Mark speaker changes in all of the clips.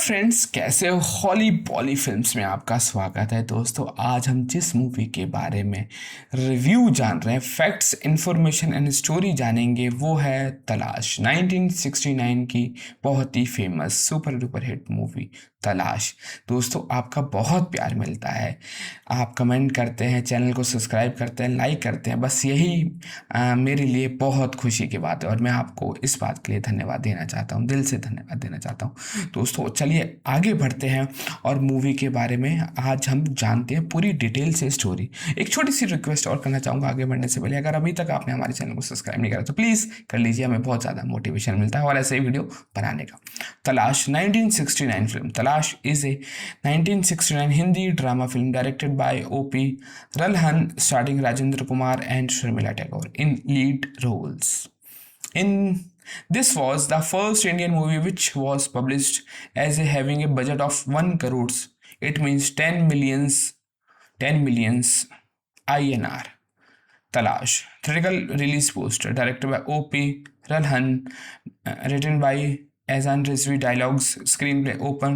Speaker 1: Friends, कैसे हो? हॉली बॉली films में आपका स्वागत है। दोस्तों, आज हम जिस मूवी के बारे में रिव्यू जान रहे हैं, फैक्ट्स, इंफॉर्मेशन एंड स्टोरी जानेंगे, वो है तलाश। 1969 की बहुत ही famous super duper hit movie Talash. दोस्तों, आपका बहुत प्यार मिलता है, आप कमेंट करते हैं, चैनल को सब्सक्राइब करते हैं, लाइक करते हैं। बस यही मेरे लिए बहुत खुशी की बात है और मैं आपको इस बात के लिए धन्यवाद देना चाहता हूँ, दिल से धन्यवाद देना चाहता हूँ। दोस्तों, चलिए आगे बढ़ते हैं और मूवी के बारे में आज हम जानते हैं पूरी डिटेल से स्टोरी। एक छोटी सी रिक्वेस्ट और करना चाहूँगा आगे बढ़ने से पहले, अगर अभी तक आपने हमारे चैनल को सब्सक्राइब नहीं करा तो प्लीज़ कर लीजिए, हमें बहुत ज़्यादा मोटिवेशन मिलता है और ऐसे ही वीडियो बनाने का। तलाश 1969 film. Talash is a 1969 Hindi drama film directed by O.P. Ralhan, starting Rajendra Kumar and Sharmila Tagore in lead roles. In this was the first Indian movie which was published as a having a budget of 1 crores. It means 10 millions INR. Talash. Theatrical release poster directed by O.P. Ralhan, written by Azan Rizvi, dialogues, screenplay open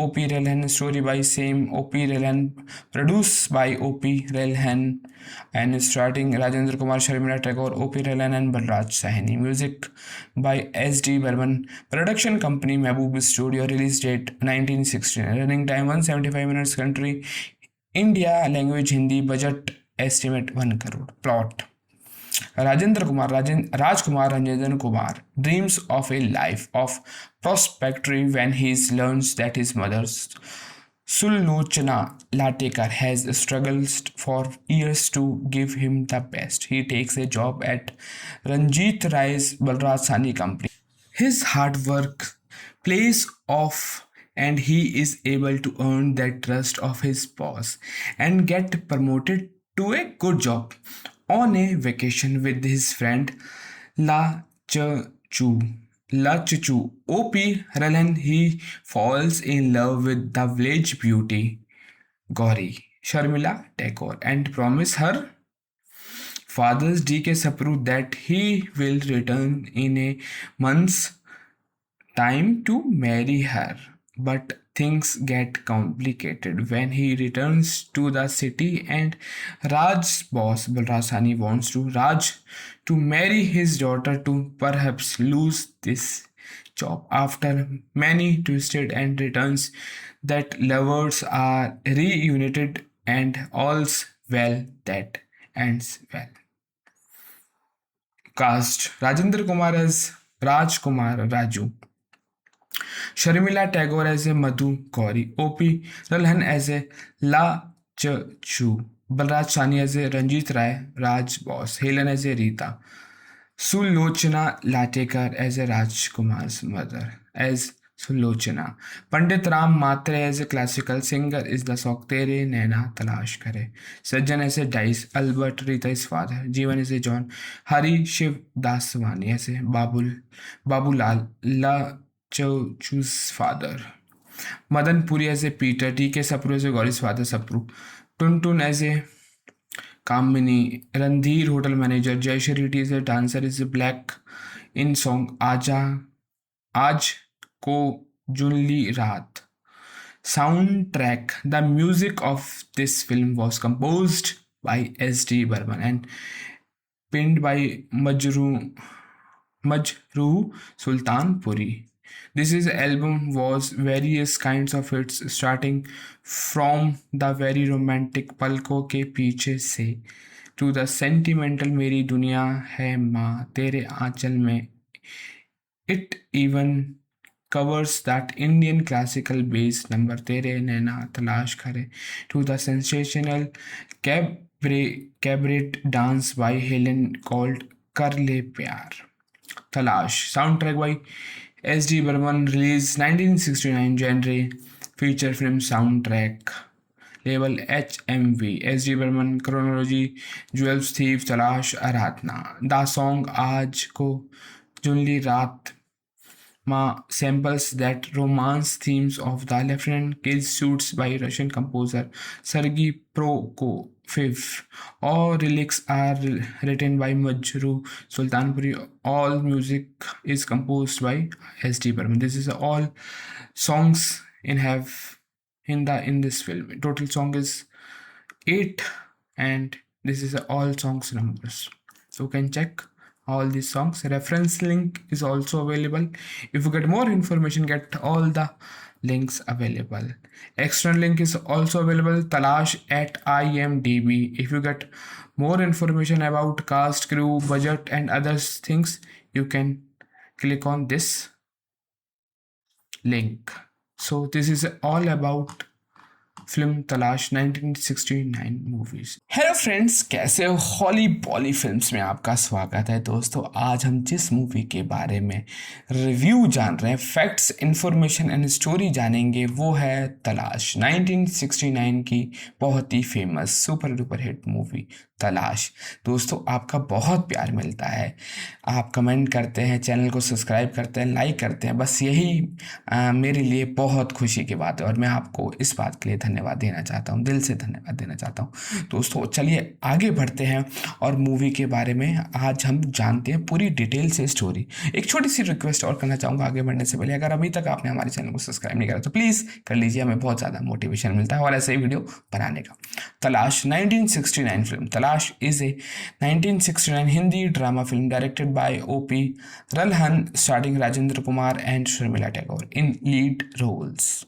Speaker 1: O.P. Ralhan, story by same O.P. Ralhan, produced by O.P. Ralhan, and starting Rajendra Kumar, Sharmila Tagore, O.P. Ralhan, and Balraj Sahni. Music by S.D. Burman. Production company Mehboob Studio. Release date 1969. Running time 175 minutes. Country India. Language Hindi. Budget estimate 1 crore. Plot: Rajkumar Ranjan Kumar dreams of a life of prosperity when he learns that his mother Sulochana Latekar has struggled for years to give him the best. He takes a job at Ranjit Rai's Balraj Sahni company. His hard work pays off and he is able to earn the trust of his boss and get promoted to a good job. On a vacation with his friend La Chu. La Chuchu, O.P. Ralan, he falls in love with the village beauty Gauri, Sharmila Tagore, and promise her father's D.K. Sapru that he will return in a month's time to marry her. But things get complicated when he returns to the city and Raj's boss Balrasani wants to Raj to marry his daughter to perhaps lose this job. After many twisted and returns that lovers are reunited and all's well that ends well. Cast: Rajendra Kumar as Raj Kumar Raju, Sharmila Tagore as a Madhu Gauri, O.P. Ralhan as a La Chu, Balraj Sahni as a Ranjit Rai, Raj Boss, Helen as a Rita, Sulochana Latekar as a Rajkumar's mother, as Sulochana. Pandit Ram Matre as a classical singer is the Song Tere Naina Talash Kare. Sajjan as a Dice, Albert Rita is father, Jeevan is a John, Hari Shiv Daswani as a Babulal, La Chu's father. Madan Puri as a Peter, T.K. Sapru as a Gauri's father Sapru, Tuntun as a Kamini, Randhir hotel manager, Jai Shetty is a dancer, is a black in song Aaj Ko Junli Raat. Soundtrack: the music of this film was composed by S.D. Burman and penned by Majru Sultan Puri. This is album was various kinds of hits starting from the very romantic पलकों के पीछे से to the sentimental मेरी दुनिया है माँ तेरे आंचल में. It even covers that Indian classical bass number Tere Naina Talash Kare to the sensational cabaret dance by Helen called Kar Le Pyar. Talash. Soundtrack by S.D. Burman. Release 1969. Genre feature film soundtrack. Label HMV. S.D. Burman. Chronology: Jewels Thief, Talash, Aradhna. The song Aaj Ko Junli Raat Ma samples that romance themes of the Lieutenant Kill suits by Russian composer Sergei Fifth, all lyrics are written by Majru Sultanpuri. All music is composed by S.D. Burman. This is all songs in this film. Total song is 8, and this is all songs numbers. So you can check all these songs. Reference link is also available. If you get more information, get all the links available. External link is also available. Talash at IMDb. If you get more information about cast, crew, budget, and other things, you can click on this link. So this is all about film तलाश 1969 movies. Hello friends, कैसे हो? हॉली बॉली films में आपका स्वागत है दोस्तों। आज हम जिस मूवी के बारे में रिव्यू जान रहे हैं, फैक्ट्स, इंफॉर्मेशन एंड स्टोरी जानेंगे, वो है तलाश 1969 की बहुत ही famous super duper hit movie Talash. दोस्तों, आपका बहुत प्यार मिलता है, आप कमेंट करते हैं, चैनल को सब्सक्राइब करते हैं, लाइक करते हैं, बस यही मेरे लिए बहुत खुशी की बात है और मैं आपको इस बात के लिए धन्यवाद देना चाहता हूँ, दिल से धन्यवाद देना चाहता हूँ। दोस्तों, चलिए आगे बढ़ते हैं और मूवी के बारे में आज हम जानते हैं पूरी डिटेल से स्टोरी। एक छोटी सी रिक्वेस्ट और करना चाहूँगा आगे बढ़ने से पहले, अगर अभी तक आपने हमारे चैनल को सब्सक्राइब नहीं करा तो प्लीज़ कर लीजिए, हमें बहुत ज़्यादा मोटिवेशन मिलता है और ऐसे ही वीडियो बनाने का। तलाश 1969 फिल्म। तलाश is a 1969 Hindi drama film directed by O.P. Ralhan, starring Rajendra Kumar and Sharmila Tagore in lead roles.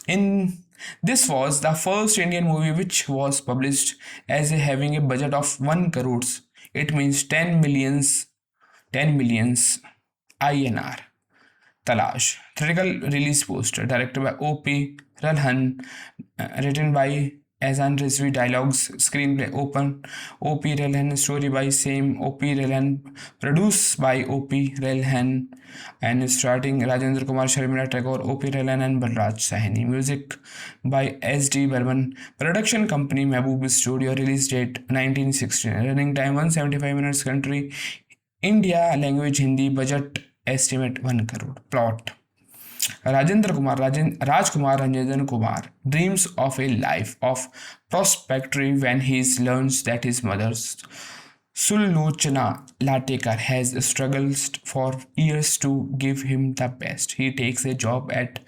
Speaker 1: In This was the first Indian movie which was published as having a budget of 1 crores. It means 10 millions INR. Talash. Theatrical release poster directed by O.P. Ralhan, written by Azan Rizvi, dialogues, screenplay O.P. Ralhan, story by same O.P. Ralhan, produced by O.P. Ralhan, and starring Rajendra Kumar, Sharmila Tagore, O.P. Ralhan, and Balraj Sahni. Music by S.D. Burman. Production company Mehboob Studio. Release date 1969. Running time 175 minutes. Country India. Language Hindi. Budget estimate 1 crore. Plot. Rajkumar Ranjan Kumar dreams of a life of prosperity when he learns that his mother Sullochana Latekar has struggled for years to give him the best. He takes a job at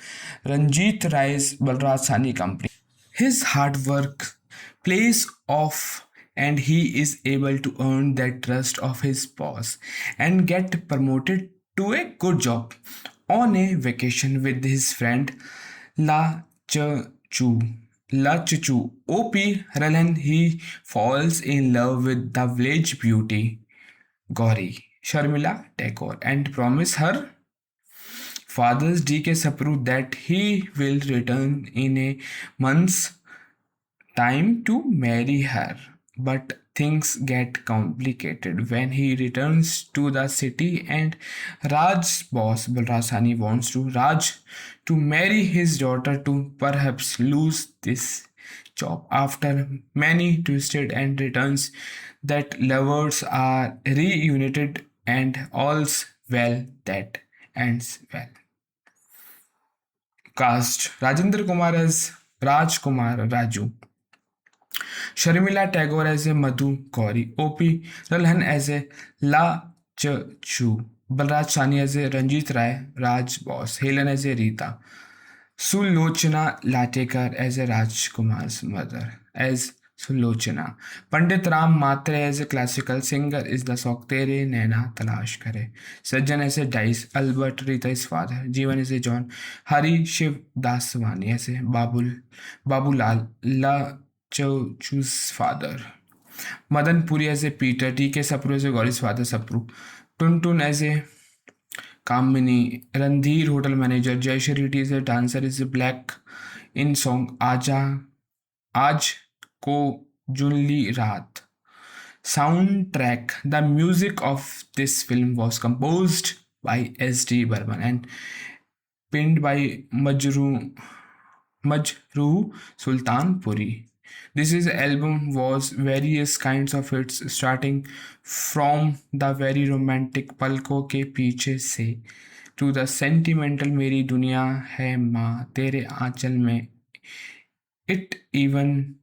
Speaker 1: Ranjit Rai's Balraj Sahni company. His hard work pays off and he is able to earn the trust of his boss and get promoted to a good job. On a vacation with his friend La Chuchu, O.P. Ralhan, he falls in love with the village beauty Gauri, Sharmila Tagore, and promise her father's D.K. Sapru that he will return in a month's time to marry her. But things get complicated when he returns to the city and Raj's boss Balraj Sahni wants Raj to marry his daughter to perhaps lose this job. After many twisted and returns, that lovers are reunited and all's well that ends well. Cast: Rajendra Kumar as Rajkumar Raju, Sharmila Tagore as a Madhu Gauri, O.P. Ralhan as a La Chu, Balraj Sahni as a Ranjit Rai, Raj Boss, Helen as a Rita, Sulochana Latekar as a Rajkumar's mother, as Sulochana. Pandit Ram Matre as a classical singer is the Song Tere Naina Talash Kare. Sajjan as a Dice, Albert Rita is father, Jeevan is a John, Hari Shiv Daswani as a Babulal, La Chu's father. Madan Puri as a Peter, T.K. Sapru as a Gauri's father Sapru, Tuntun as a Kamini, Randhir hotel manager, Jai Shariti is a dancer, is a black in song Aaj Ko Junli Raat. Soundtrack. The music of this film was composed by S.D. Burman and penned by Majru Sultanpuri. This album was various kinds of hits, starting from the very romantic पलकों के पीछे से to the sentimental मेरी दुनिया है माँ तेरे आंचल में. It even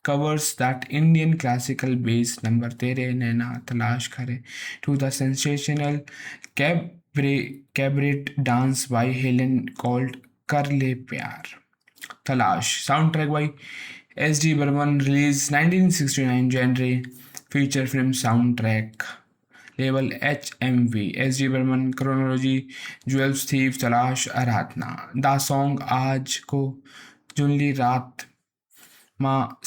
Speaker 1: covers that Indian classical bass number Tere Naina Talash Kare to the sensational cabaret dance by Helen called Kar Le Pyar. Talash. Soundtrack by S.D. Burman, released 1969 genre feature film soundtrack. Label HMV. S.D. Burman, Chronology, Jewels Thief, Talash, Aradhna. The song Aaj Ko Junli Raat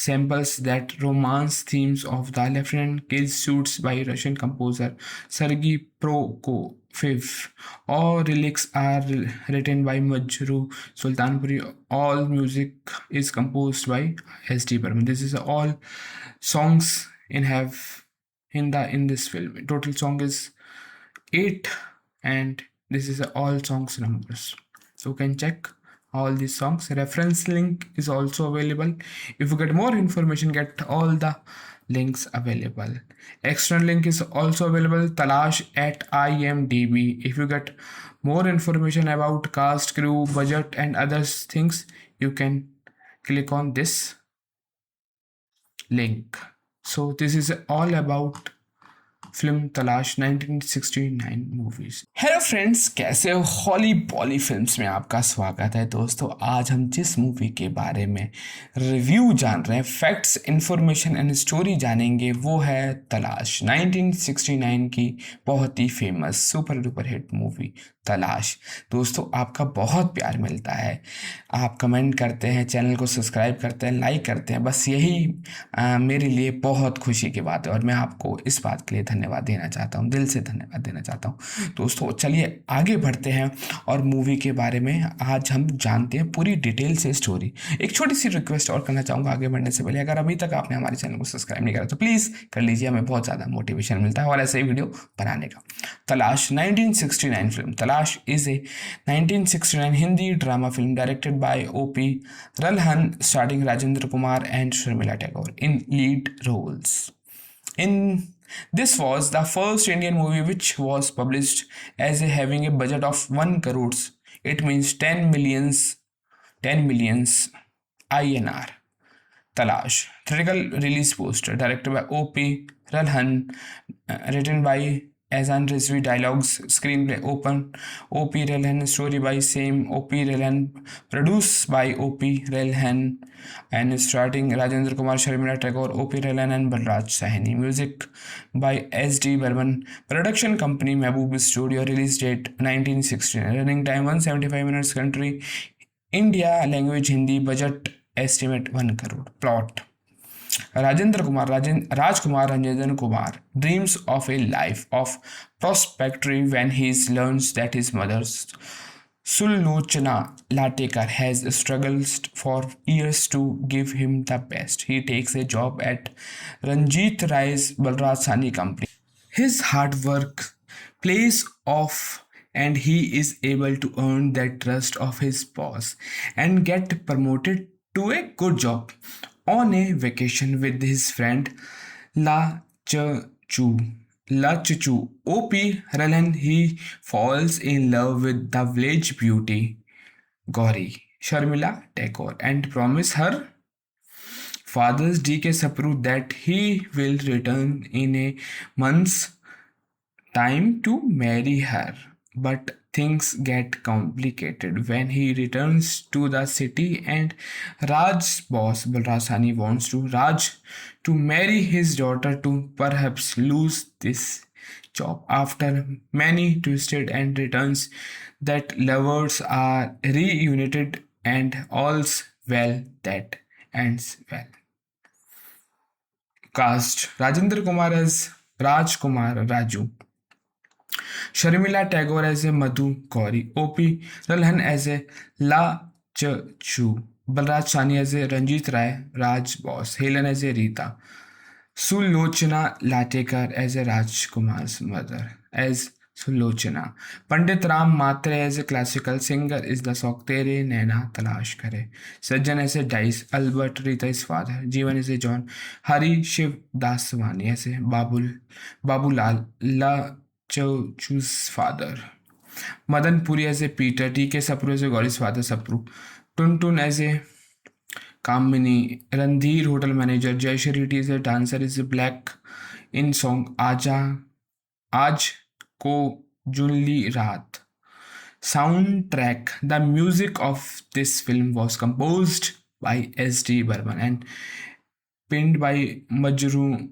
Speaker 1: samples that romance themes of the Lieutenant Kids suits by Russian composer Sergei Prokofiev. All lyrics are written by Majru Sultanpuri. All music is composed by S.D. Burman. This is all songs in this film. Total song is 8, and this is all songs numbers. So you can check all these songs. Reference link is also available. If you get more information, get all the links available. External link is also available. Talash at IMDb. If you get more information about cast, crew, budget, and other things, you can click on this link. So this is all about film तलाश 1969 movies. Hello friends, कैसे हो? हॉली बॉली films में आपका स्वागत है। दोस्तों, आज हम जिस मूवी के बारे में रिव्यू जान रहे हैं, फैक्ट्स, इंफॉर्मेशन एंड स्टोरी जानेंगे, वो है तलाश। 1969 की बहुत ही famous super duper hit movie Talash. दोस्तों, आपका बहुत प्यार मिलता है, आप कमेंट करते हैं, चैनल को सब्सक्राइब करते हैं, लाइक करते हैं। बस यही मेरे लिए बहुत खुशी की बात है और मैं आपको इस बात के लिए धन्यवाद देना चाहता हूँ, दिल से धन्यवाद देना चाहता हूँ। दोस्तों, चलिए आगे बढ़ते हैं और मूवी के बारे में आज हम जानते हैं पूरी डिटेल से स्टोरी। एक छोटी सी रिक्वेस्ट और करना चाहूँगा आगे बढ़ने से पहले, अगर अभी तक आपने हमारे चैनल को सब्सक्राइब नहीं करा तो प्लीज़ कर लीजिए, हमें बहुत ज़्यादा मोटिवेशन मिलता है और ऐसे ही वीडियो बनाने का। तलाश 1969 फिल्म। तलाश is a 1969 Hindi drama film directed by O.P. Ralhan, starring Rajendra Kumar and Sharmila Tagore in lead roles. This was the first Indian movie which was published as having a budget of 1 crores. It means 10 millions INR. Talash. Theatrical release poster directed by O.P. Ralhan, written by Azan Rizvi, dialogues, screenplay O.P. Ralhan, story by same O.P. Ralhan, produced by O.P. Ralhan, and starting Rajendra Kumar, Sharmila Tagore, O.P. Ralhan, and Balraj Sahni. Music by S.D. Burman. Production company Mehboob Studio. Release date 1969. Running time 175 minutes. Country India. Language Hindi. Budget estimate 1 crore. Plot: Rajkumar Ranjan Kumar dreams of a life of prosperity when he learns that his mother Sullochana Latekar has struggled for years to give him the best. He takes a job at Ranjit Rai's Balraj Sahni company. His hard work pays off and he is able to earn the trust of his boss and get promoted to a good job. On a vacation with his friend La Chuchu, O.P. Ralhan, he falls in love with the village beauty Gauri, Sharmila Tagore, and promise her father's D.K. Sapru that he will return in a month's time to marry her. But things get complicated when he returns to the city and Raj's boss Balraj Sahni wants to Raj to marry his daughter to perhaps lose this job. After many twisted and returns, that lovers are reunited and all's well that ends well. Cast: Rajendra Kumar as Rajkumar Raju, Sharmila Tagore as a Madhu Gauri, O.P. Ralhan as a La Chu, Balraj Sahni as a Ranjit Rai, Raj Boss, Helen as a Rita, Sulochana Latekar as a Rajkumar's mother, as Sulochana. Pandit Ram Matre as a classical singer is the song Tere Naina Talash Kare. Sajjan as a Dice, Albert Rita is father, Jeevan is a John, Hari Shiv Daswani as a Babulal, La Choose father. Madan Puri as a Peter, T.K. Sapru as a Gauri's father Sapru, Tuntun as a Kamini, Randhir hotel manager, Jaishri is a dancer, is black in song Aaj Ko Junli Raat. Soundtrack. The music of this film was composed by S.D. Burman and penned by Majruh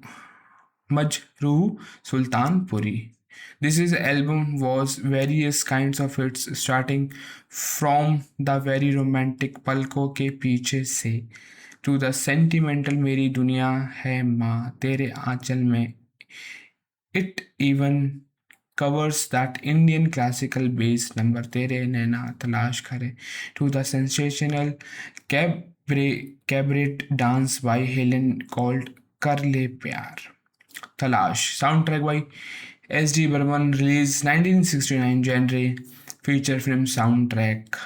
Speaker 1: Sultanpuri. This is album was various kinds of hits starting from the very romantic पलकों के पीछे से to the sentimental मेरी दुनिया है माँ तेरे आंचल में. It even covers that Indian classical bass number Tere Naina Talash Kare to the sensational cabaret dance by Helen called Kar Le Pyar. Talash soundtrack by S.D. Burman released 1969 genre feature film soundtrack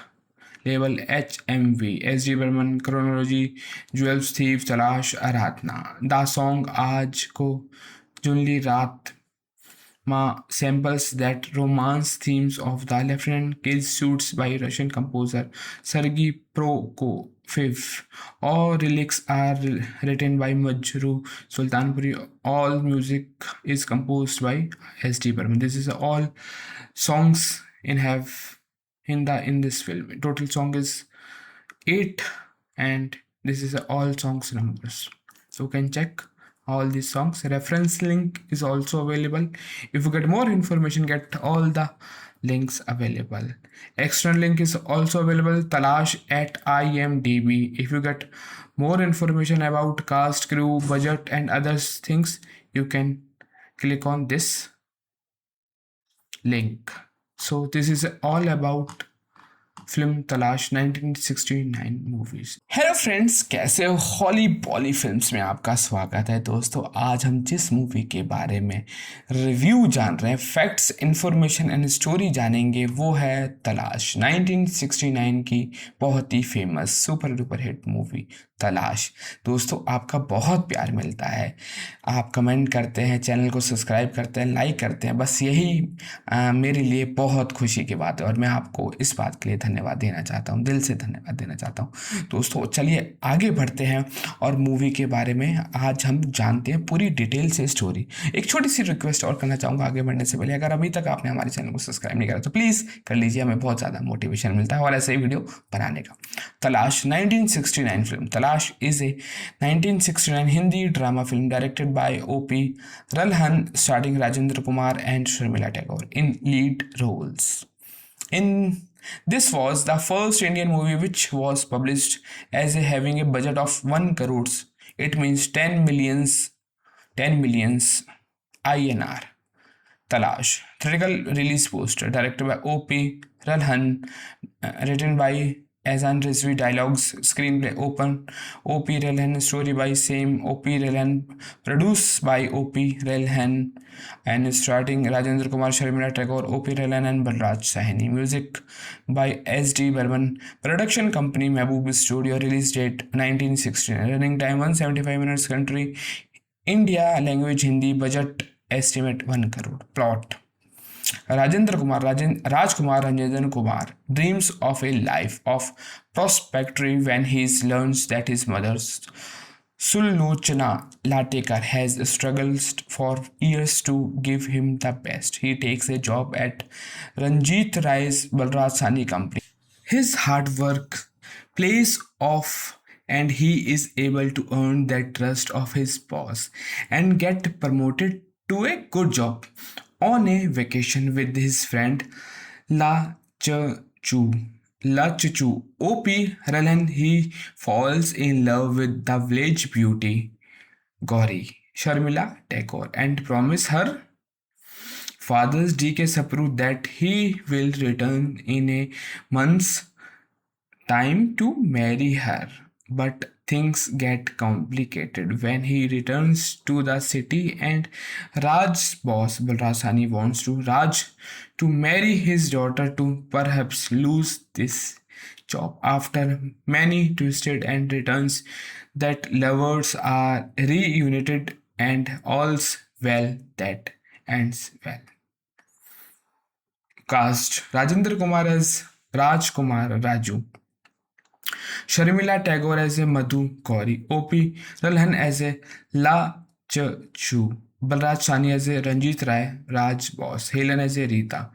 Speaker 1: label HMV S.D. Burman chronology Jewels Thief Talash Aratna. The song Aaj Ko Junli Raat samples that romance themes of the Lieutenant Kiss suits by Russian composer Sergei Prokofiev. All lyrics are written by Majru Sultanpuri. All music is composed by S.D. Burman. This is all songs in this film. Total song is 8 and this is all songs numbers. So you can check all these songs. Reference link is also available. If you get more information, get all the links available. External link is also available. Talash at IMDb. If you get more information about cast, crew, budget, and other things, you can click on this link. So this is all about film तलाश 1969 movies. Hello friends, कैसे हो? हॉली बॉली films में आपका स्वागत है दोस्तों. आज हम जिस मूवी के बारे में रिव्यू जान रहे हैं, फैक्ट्स, इंफॉर्मेशन एंड स्टोरी जानेंगे, वो है तलाश 1969 की बहुत ही famous super duper hit movie Talash. दोस्तों, आपका बहुत प्यार मिलता है, आप कमेंट करते हैं, चैनल को सब्सक्राइब करते हैं, लाइक करते हैं. बस यही मेरे लिए बहुत खुशी की बात है और मैं आपको इस बात के लिए धन्यवाद देना चाहता हूँ, दिल से धन्यवाद देना चाहता हूँ. दोस्तों चलिए आगे बढ़ते हैं और मूवी के बारे में आज हम जानते हैं पूरी डिटेल से स्टोरी. एक छोटी सी रिक्वेस्ट और करना चाहूँगा आगे बढ़ने से पहले, अगर अभी तक आपने हमारे चैनल को सब्सक्राइब नहीं करा तो प्लीज़ कर लीजिए, हमें बहुत ज़्यादा मोटिवेशन मिलता है और ऐसे ही वीडियो बनाने का. तलाश 1969 फिल्म. तलाश is a 1969 Hindi drama film directed by O.P. Ralhan, starring Rajendra Kumar and Sharmila Tagore in lead roles. In this was the first Indian movie which was published as having a budget of 1 crores. It means 10 millions INR. Talash. Theatrical release poster directed by O.P. Ralhan, written by Azan Rizvi, dialogues, screenplay O.P. Ralhan, story by same O.P. Ralhan, produced by O.P. Ralhan, and starting Rajendra Kumar, Sharmila Tagore, O.P. Ralhan, and Balraj Sahni. Music by S.D. Burman. Production company Mehboob Studio. Release date 1969. Running time 175 minutes. Country India. Language Hindi. Budget estimate 1 crore. Plot. Rajkumar Ranjan Kumar dreams of a life of prosperity when he learns that his mother Sullochana Latekar has struggled for years to give him the best. He takes a job at Ranjit Rai's Balraj Sahni company. His hard work pays off and he is able to earn the trust of his boss and get promoted to a good job. On a vacation with his friend La Chu. O.P. Ralhan, he falls in love with the village beauty Gauri, Sharmila Tagore, and promise her father's D.K. Sapru that he will return in a month's time to marry her. But things get complicated when he returns to the city and Raj's boss Balraj Sahni wants Raj to marry his daughter to perhaps lose this job. After many twisted and returns, that lovers are reunited and all's well that ends well. Cast Rajendra Kumar as Rajkumar Raju. Sharmila Tagore as a Madhu Gauri, O.P. Ralhan as a La Chu, Balraj Sahni as a Ranjit Rai, Raj Boss, Helen as a Rita,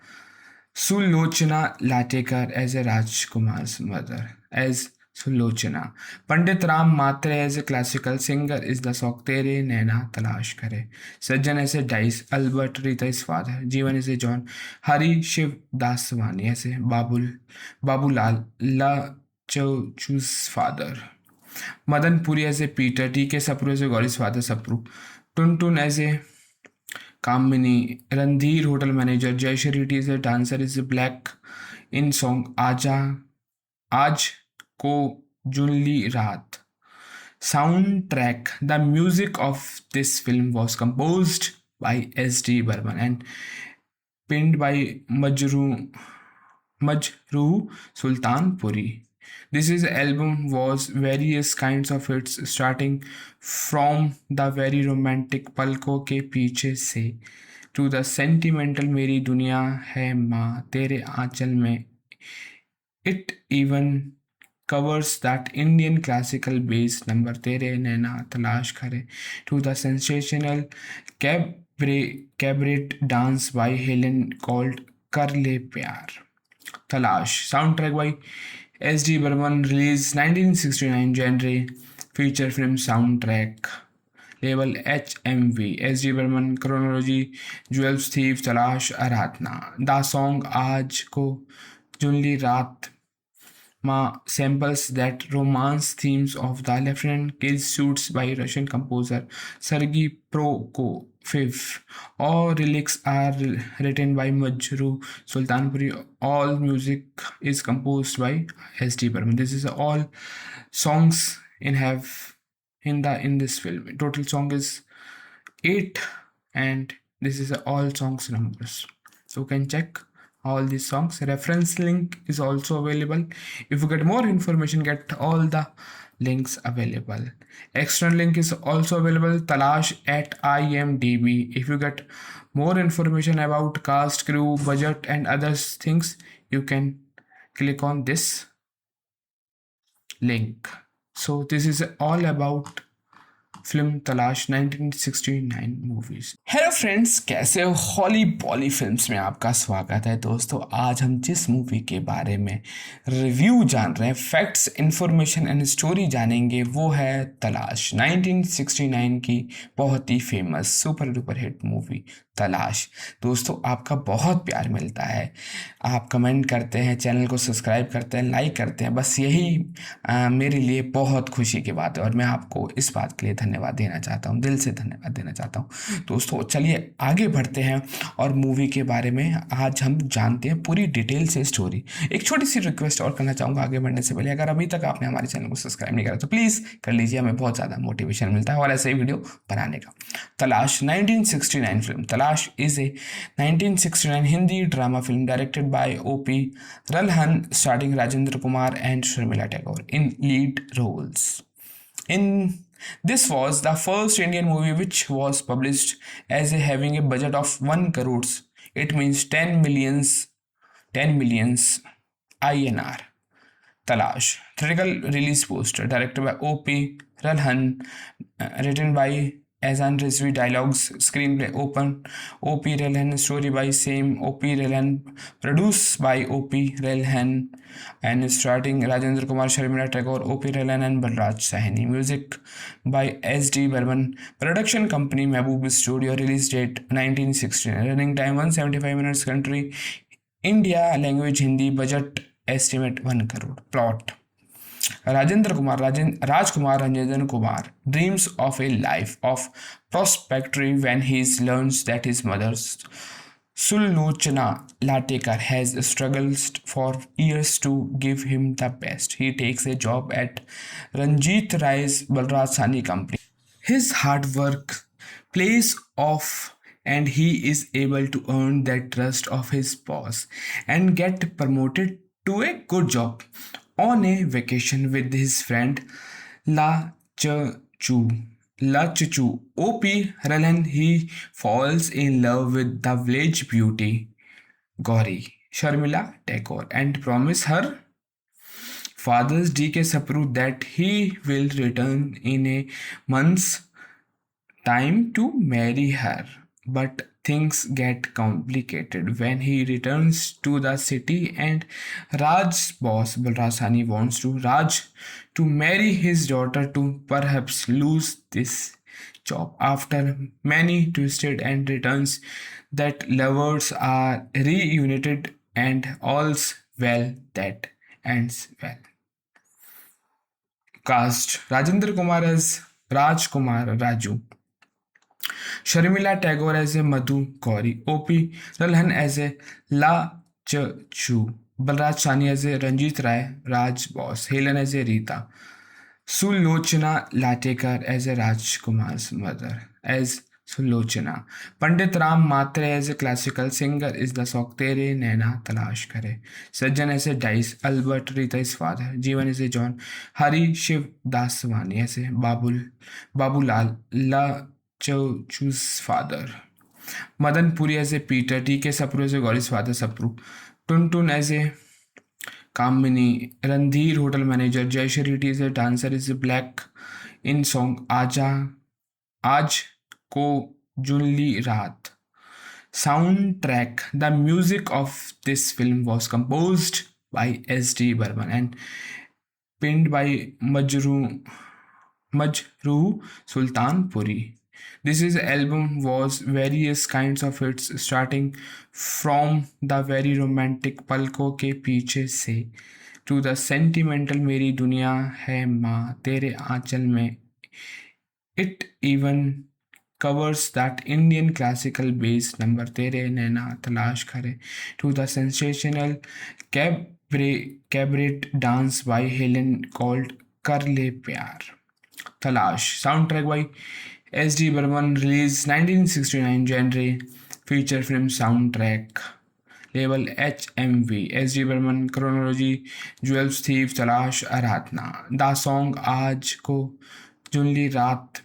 Speaker 1: Sulochana Latekar as a Rajkumar's mother, as Sulochana. Pandit Ram Matre as a classical singer is the Song Tere Naina Talash Kare. Sajjan as a Dice, Albert Rita's father. Jeevan is a John. Hari Shiv Daswani as a Babulal, La Chauchu's father. Madan Puri as a Peter, T.K. Sapru as a Gauri's father Sapru. Tuntun as a Kamini, Randhir hotel manager, Jai Shariti is a dancer, is a black in song Aaj Ko Junli Raat. Soundtrack. The music of this film was composed by S.D. Burman and penned by Majruh Sultanpuri. This is album was various kinds of hits starting from the very romantic पलकों के पीछे से to the sentimental मेरी दुनिया है माँ तेरे आंचल में. It even covers that Indian classical bass number Tere Naina Talash Kare to the sensational cabaret dance by Helen called Kar Le Pyar. Talash. Soundtrack by S.D. Burman, released 1969 genre feature film soundtrack. Label HMV. S.D. Burman, Chronology, Jewels Thief, Talash, Aradhna. The song Aaj Ko Junli Raat samples that romance themes of the Lieutenant Kill Suits by Russian composer Sergei Prokofiev. All lyrics are written by Majru Sultanpuri. All music is composed by S.D. Burman. This is all songs in this film. Total song is 8, and this is all songs numbers. So you can check all these songs. Reference link is also available. If you get more information, get all the links available. External link is also available. Talash at IMDb. If you get more information about cast, crew, budget and other things, you can click on this link. So this is all about film तलाश 1969 movies. Hello friends, कैसे हो? हॉली बॉली films में आपका स्वागत है दोस्तों. आज हम जिस मूवी के बारे में रिव्यू जान रहे हैं, फैक्ट्स, इंफॉर्मेशन एंड स्टोरी जानेंगे, वो है तलाश. 1969 की बहुत ही famous super duper hit movie Talash. दोस्तों, आपका बहुत प्यार मिलता है, आप कमेंट करते हैं, चैनल को सब्सक्राइब करते हैं, लाइक करते हैं. बस यही मेरे लिए बहुत खुशी की बात है और मैं आपको इस बात के लिए धन्यवाद देना चाहता हूँ, दिल से धन्यवाद देना चाहता हूँ. दोस्तों चलिए आगे बढ़ते हैं और मूवी के बारे में आज हम जानते हैं पूरी डिटेल से स्टोरी. एक छोटी सी रिक्वेस्ट और करना चाहूँगा आगे बढ़ने से पहले. अगर अभी तक आपने हमारे चैनल को सब्सक्राइब नहीं करा तो प्लीज़ कर लीजिए, हमें बहुत ज़्यादा मोटिवेशन मिलता है और ऐसे ही वीडियो बनाने का. तलाश 1969 film. Talash is a 1969 Hindi drama film directed by O.P. Ralhan, starring Rajendra Kumar and Sharmila Tagore in lead roles. This was the first Indian movie which was published as having a budget of 1 crores. It means 10 millions INR. Talash. Theatrical release poster. Directed by O.P. Ralhan. Written by Azan Rizvi. Dialogues. Screenplay O.P. Ralhan. Story by same O.P. Ralhan. Produced by O.P. Ralhan. And starting Rajendra Kumar, Sharmila Tagore, O.P. Ralhan and Balraj Sahni. Music by S.D. Burman. Production company Mehboob Studio. Release date 1969. Running time 175 minutes. Country India. Language Hindi. Budget estimate 1 crore. Plot. Rajkumar Ranjan Kumar dreams of a life of prosperity when he learns that his mother Sulochana Latekar has struggled for years to give him the best. He takes a job at Ranjit Rai's Balraj Sahni company. His hard work pays off and he is able to earn the trust of his boss and get promoted to a good job. On a vacation with his friend La Chu, O.P. Ralhan, he falls in love with the village beauty Gauri, Sharmila Tagore, and promise her Father's DK Sapru that he will return in a month's time to marry her. But things get complicated when he returns to the city and Raj's boss Balrasani wants to Raj to marry his daughter to perhaps lose this job. After many twisted and returns that lovers are reunited and all's well that ends well. Cast Rajendra Kumar as Raj Kumar Raju, Sharmila Tagore as a Madhu Gauri, O.P. Ralhan as a La Chu, Balraj Sani as a Ranjit Rai, Raj Boss, Helen as a Rita, Sulochana Latekar as a Rajkumar's mother, as Sulochana. Pandit Ram Matre as a classical singer is the song Tere Naina Talash Kare. Sajjan as a Dice, Albert Rita is father, Jeevan is a John, Hari Shiv Daswani as a Babulal, La Chauchu's father. Madan Puri as a Peter, T.K. Sapru as a Gauri's father Sapru, Tuntun as a Kamini, Randhir hotel manager, Jai Shariti is a dancer, is a black in song Aaj Ko Junli Raat. Soundtrack. The music of this film was composed by S.D. Burman and penned by Majruh Sultanpuri. This is album was various kinds of hits starting from the very romantic पलकों के पीछे से to the sentimental मेरी दुनिया है माँ तेरे आंचल में. It even covers that Indian classical bass number तेरे नैना तलाश करे to the sensational cabaret dance by Helen called कर ले प्यार. Talash. Soundtrack by S.D. Burman, released 1969, genre feature film soundtrack. Label HMV. S.D. Burman, chronology, Jewels Thief, Talash, Aradhna. The song Aaj Ko Junli Raat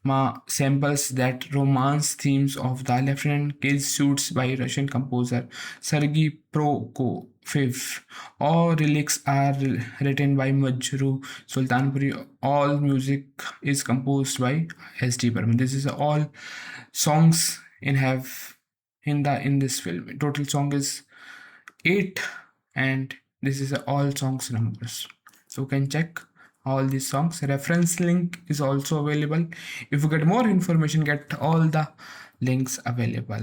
Speaker 1: Ma samples that romance themes of the Lieutenant Kids suits by Russian composer Sergei Prokofiev. All lyrics are written by Majru Sultanpuri. All music is composed by S.D. Burman. This is all songs in this film. Total song is 8 and this is all songs numbers. So you can check all these songs. Reference link is also available. If you get more information, get all the links available.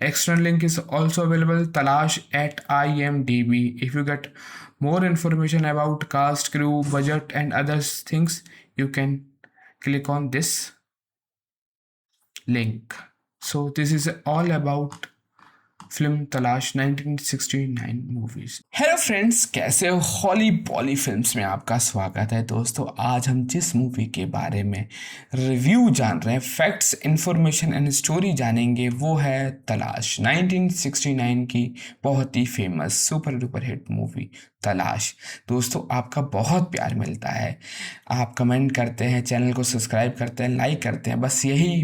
Speaker 1: External link is also available. Talash at IMDb. If you get more information about cast, crew, budget and other things, you can click on this link. So this is all about film तलाश 1969 movies. Hello friends, कैसे हो? हॉली बॉली films में आपका स्वागत है दोस्तों. आज हम जिस मूवी के बारे में रिव्यू जान रहे हैं, फैक्ट्स, इंफॉर्मेशन एंड स्टोरी जानेंगे, वो है तलाश. 1969 की बहुत ही famous super duper hit movie Talash. दोस्तों, आपका बहुत प्यार मिलता है, आप कमेंट करते हैं, चैनल को सब्सक्राइब करते हैं, लाइक करते हैं. बस यही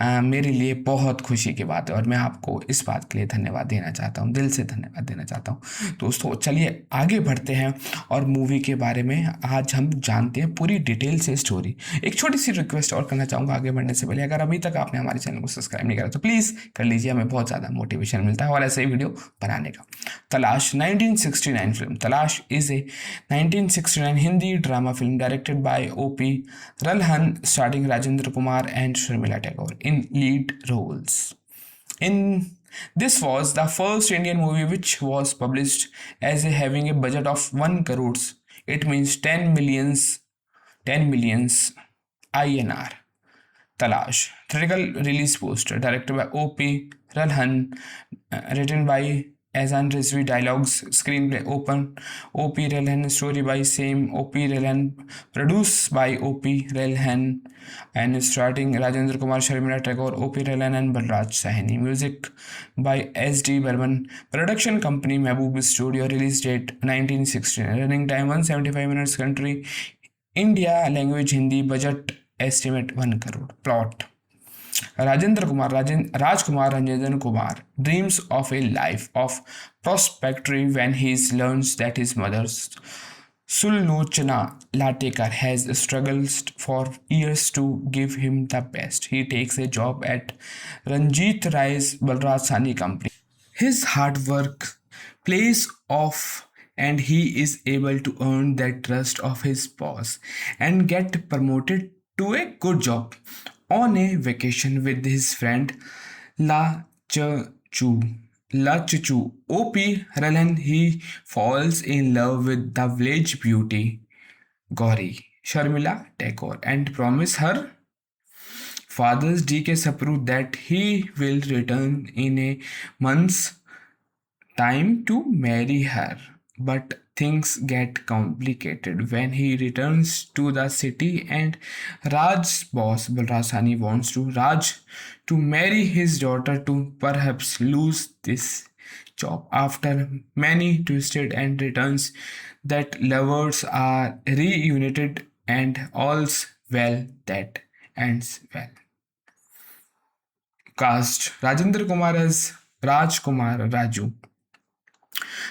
Speaker 1: मेरे लिए बहुत खुशी की बात है और मैं आपको इस बात के लिए धन्यवाद देना चाहता हूँ, दिल से धन्यवाद देना चाहता हूँ. दोस्तों चलिए आगे बढ़ते हैं और मूवी के बारे में आज हम जानते हैं पूरी डिटेल से स्टोरी. एक छोटी सी रिक्वेस्ट और करना चाहूँगा आगे बढ़ने से पहले. अगर अभी तक आपने हमारे चैनल को सब्सक्राइब नहीं करा तो प्लीज़ कर लीजिए, हमें बहुत ज़्यादा मोटिवेशन मिलता है और ऐसे ही वीडियो बनाने का. तलाश 1969 फिल्म. तलाश is a 1969 Hindi drama film directed by O.P. Ralhan, starring Rajendra Kumar and Sharmila Tagore in lead roles. This was the first Indian movie which was published as having a budget of 1 crores. It means 10 millions INR. Talash. Theatrical release poster directed by O.P. Ralhan, written by Azan Rizvi, dialogues, screenplay O.P. Ralhan, story by same O.P. Ralhan, produced by O.P. Ralhan, and starring Rajendra Kumar, Sharmila Tagore, O.P. Ralhan and Balraj Sahni. Music by S.D. Burman. Production company Mehboob Studio. Release date 1969. Running time 175 minutes. Country India. Language Hindi. Budget estimate 1 crore. Plot. Rajkumar Ranjan Kumar dreams of a life of prosperity when he learns that his mother's Sullochana Latekar has struggled for years to give him the best. He takes a job at Ranjit Rai's Balraj company. His hard work pays off and he is able to earn the trust of his boss and get promoted to a good job. On a vacation with his friend La Chu. La Chuchu. OP Ralan, he falls in love with the village beauty Gauri Sharmila Tagore and promise her father's DK Sapru that he will return in a month's time to marry her. But things get complicated when he returns to the city and Raj's boss Balrasani wants to Raj to marry his daughter to perhaps lose this job. After many twisted and returns that lovers are reunited and all's well that ends well. Cast Rajendra Kumar as Raj Kumar Raju,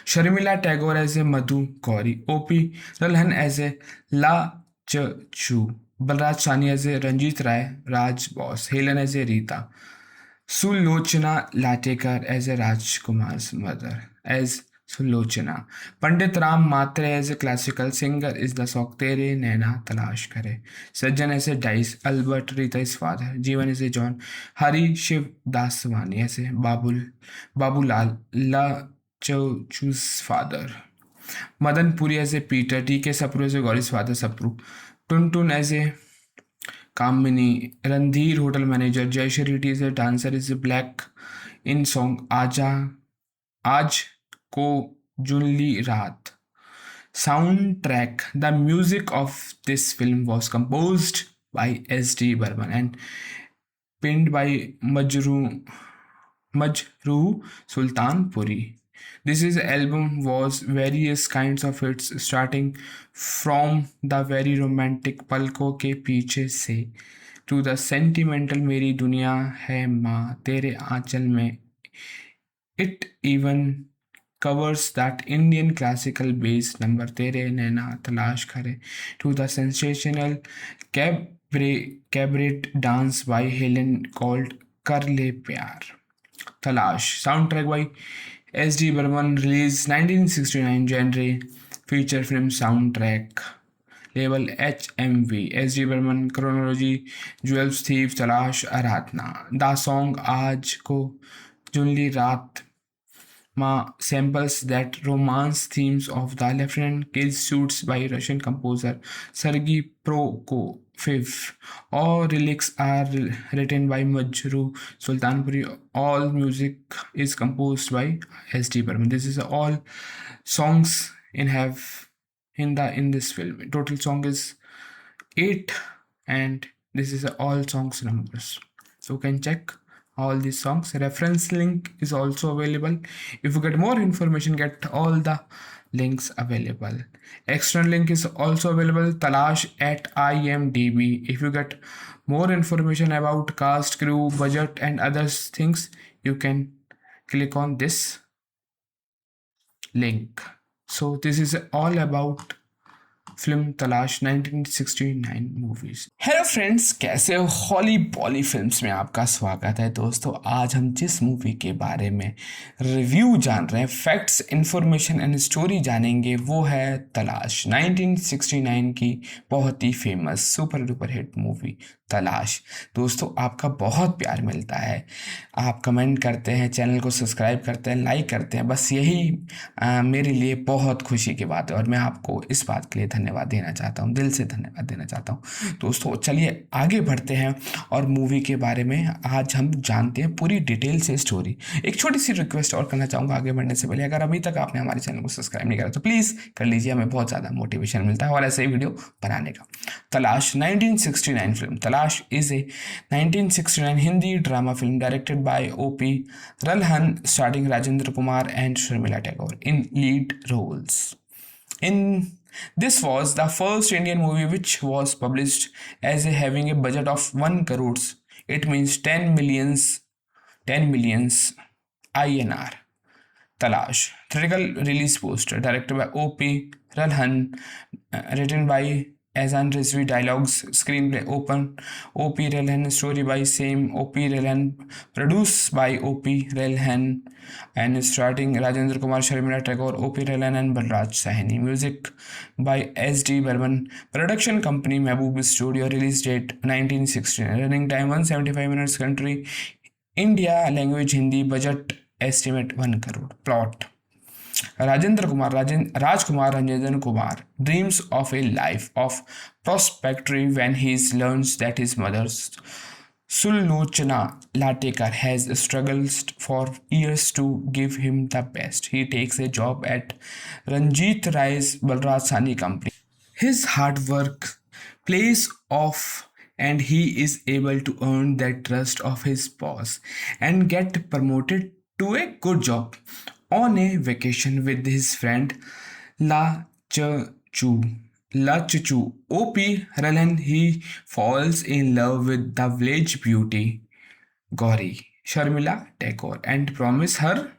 Speaker 1: Sharmila Tagore as a Madhu Gauri, O.P. Ralhan as a La Chu, Balraj Sani as a Ranjit Rai, Raj Boss, Helen as a Rita, Sulochana Latekar as a Rajkumar's mother, as Sulochana. Pandit Ram Matre as a classical singer is the Song Tere Naina Talash Kare. Sajjan as a Dice, Albert Rita is father, Jeevan is a John, Hari Shiv Daswani as a Babulal, La Chu's father. Madan Puri as a Peter, T.K. Sapru as a Gauri's father Sapru, Tuntun as a Kamini, Randhir hotel manager, Jai Shetty is a dancer, is a black in song Aaj Ko Junli Raat. Soundtrack. The music of this film was composed by S.D. Burman and penned by Majru Sultanpuri. This is album was various kinds of hits starting from the very romantic पलकों के पीछे से to the sentimental मेरी दुनिया है माँ तेरे आंचल में. It even covers that Indian classical bass number तेरे नैना तलाश करे to the sensational cabaret dance by Helen called कर ले प्यार. Talash. Soundtrack by S.D. Burman, released 1969 genre feature film soundtrack. Label HMV. S.D. Burman, Chronology, Jewels Thief, Talash, Aradhna. The song Aaj Ko Junli Raat Ma samples that romance themes of the Lieutenant Kids suits by Russian composer Sergei Prokofiev. All lyrics are written by Majru Sultanpuri. All music is composed by S.D. Burman. This is all songs in this film. Total song is 8 and this is all songs numbers. So you can check all these songs. Reference link is also available. If you get more information, get all the links available. External link is also available. Talash at IMDb. If you get more information about cast, crew, budget and other things, you can click on this link. So this is all about film तलाश 1969 movies. Hello friends, कैसे हो? हॉली बॉली films में आपका स्वागत है दोस्तों. आज हम जिस मूवी के बारे में रिव्यू जान रहे हैं, फैक्ट्स, इंफॉर्मेशन एंड स्टोरी जानेंगे, वो है तलाश. 1969 की बहुत ही famous super duper hit movie Talash. दोस्तों, आपका बहुत प्यार मिलता है, आप कमेंट करते हैं, चैनल को सब्सक्राइब करते हैं, लाइक करते हैं. बस यही मेरे लिए बहुत खुशी की बात है और मैं आपको इस बात के लिए धन्यवाद देना चाहता हूँ, दिल से धन्यवाद देना चाहता हूँ. दोस्तों चलिए आगे बढ़ते हैं और मूवी के बारे में आज हम जानते हैं पूरी डिटेल से स्टोरी. एक छोटी सी रिक्वेस्ट और करना चाहूँगा आगे बढ़ने से पहले. अगर अभी तक आपने हमारे चैनल को सब्सक्राइब नहीं करा तो प्लीज़ कर लीजिए, हमें बहुत ज़्यादा मोटिवेशन मिलता है और ऐसे ही वीडियो बनाने का. तलाश 1969 फिल्म. तलाश is a 1969 Hindi drama film directed by O.P. Ralhan, starring Rajendra Kumar and Sharmila Tagore in lead roles. This was the first Indian movie which was published as having a budget of 1 crores. It means 10 millions INR. Talash. Theatrical release poster directed by O.P. Ralhan, written by Azan Rizvi, dialogues, screenplay O.P. Ralhan, story by same O.P. Ralhan, produced by O.P. Ralhan, and starting Rajendra Kumar, Sharmila Tagore, O.P. Ralhan, and Balraj Sahni. Music by S.D. Burman. Production company Mehboob Studio. Release date 1969. Running time 175 minutes. Country India. Language Hindi. Budget estimate 1 crore. Plot: Rajkumar Ranjan Kumar dreams of a life of prosperity when he learns that his mother Sullochana Latekar has struggled for years to give him the best. He takes a job at Ranjit Rai's Balraj company. His hard work pays off and he is able to earn the trust of his boss and get promoted to a good job. On a vacation with his friend La Chu. La Chuchu. O.P. Ralan, he falls in love with the village beauty Gauri, Sharmila Tagore, and promise her